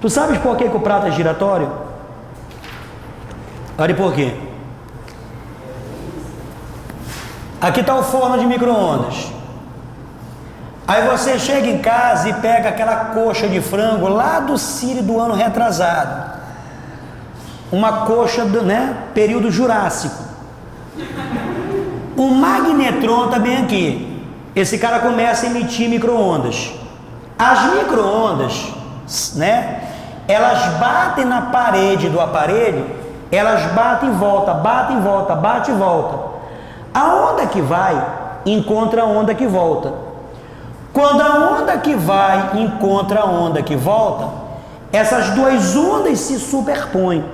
Tu sabes por que o prato é giratório? Olha por quê. Aqui está o forno de micro-ondas. Aí você chega em casa e pega aquela coxa de frango lá do Sírio do ano retrasado. Uma coxa do, período Jurássico. O magnetron também aqui. Esse cara começa a emitir micro-ondas. As micro-ondas, elas batem na parede do aparelho, elas batem e volta, batem e volta, bate e volta. A onda que vai encontra a onda que volta. Quando a onda que vai encontra a onda que volta, essas duas ondas se superpõem.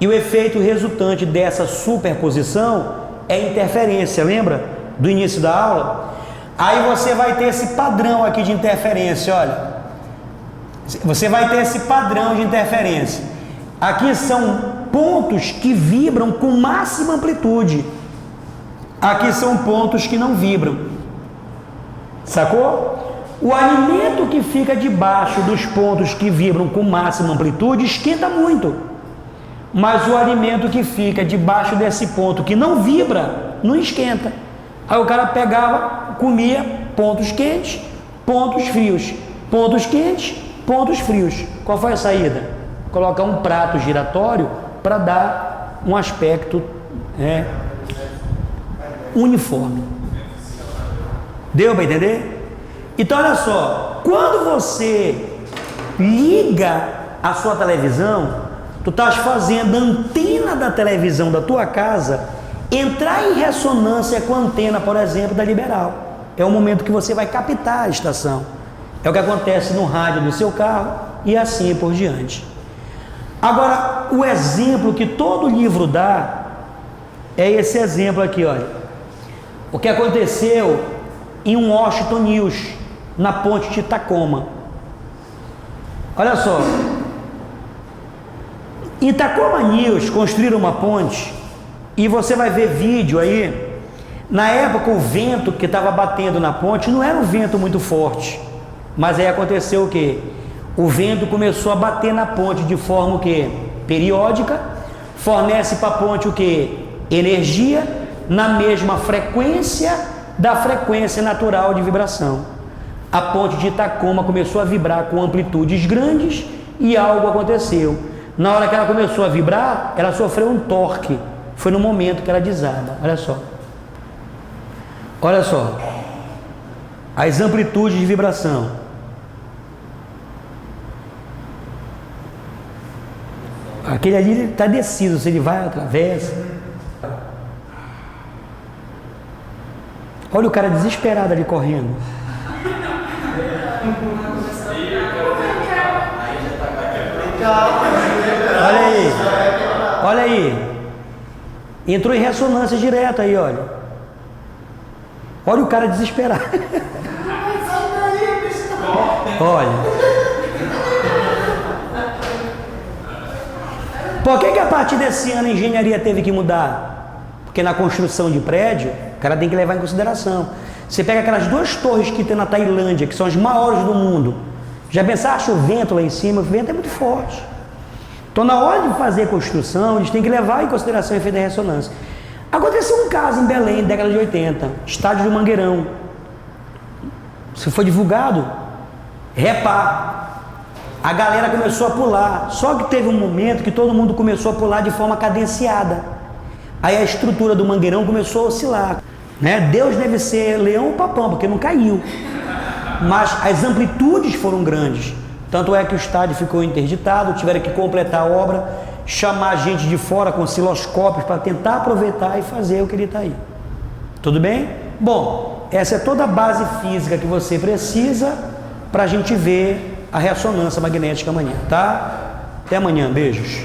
E o efeito resultante dessa superposição é interferência, lembra? Do início da aula? Aí você vai ter esse padrão aqui de interferência, olha. Você vai ter esse padrão de interferência. Aqui são pontos que vibram com máxima amplitude. Aqui são pontos que não vibram. Sacou? O alimento que fica debaixo dos pontos que vibram com máxima amplitude esquenta muito. Mas o alimento que fica debaixo desse ponto que não vibra, não esquenta. Aí o cara pegava, comia pontos quentes, pontos frios. Pontos quentes, pontos frios. Qual foi a saída? Colocar um prato giratório para dar um aspecto uniforme. Deu para entender? Então olha só, quando você liga a sua televisão, tu estás fazendo a antena da televisão da tua casa entrar em ressonância com a antena, por exemplo, da Liberal. É o momento que você vai captar a estação. É o que acontece no rádio do seu carro e assim por diante. Agora, o exemplo que todo livro dá é esse exemplo aqui, olha. O que aconteceu em um Washington News, na ponte de Tacoma. Olha só. Em Tacoma News construíram uma ponte e você vai ver vídeo aí. Na época o vento que estava batendo na ponte não era um vento muito forte, mas aí aconteceu o quê? O vento começou a bater na ponte de forma o quê? Periódica, fornece para a ponte o quê? Energia na mesma frequência da frequência natural de vibração. A ponte de Tacoma começou a vibrar com amplitudes grandes e algo aconteceu. Na hora que ela começou a vibrar, ela sofreu um torque foi no momento que ela desaba. Olha só. Olha só. As amplitudes de vibração. Aquele ali está descido, se ele vai, atravessa. Olha o cara desesperado ali correndo. Olha aí. Olha aí. Entrou em ressonância direta aí, olha. Olha o cara desesperado. Olha. Por que a partir desse ano a engenharia teve que mudar? Porque na construção de prédio, o cara tem que levar em consideração. Você pega aquelas duas torres que tem na Tailândia, que são as maiores do mundo. Já pensaste o vento lá em cima? O vento é muito forte. Então, na hora de fazer a construção, eles têm que levar em consideração o efeito da ressonância. Aconteceu um caso em Belém, década de 80, estádio do Mangueirão. Isso foi divulgado. Repá. A galera começou a pular. Só que teve um momento que todo mundo começou a pular de forma cadenciada. Aí a estrutura do Mangueirão começou a oscilar. Né? Deus deve ser leão ou papão, porque não caiu. Mas as amplitudes foram grandes. Tanto é que o estádio ficou interditado, tiveram que completar a obra, chamar gente de fora com osciloscópios para tentar aproveitar e fazer o que ele está aí. Tudo bem? Bom, essa é toda a base física que você precisa para a gente ver a ressonância magnética amanhã, tá? Até amanhã, beijos.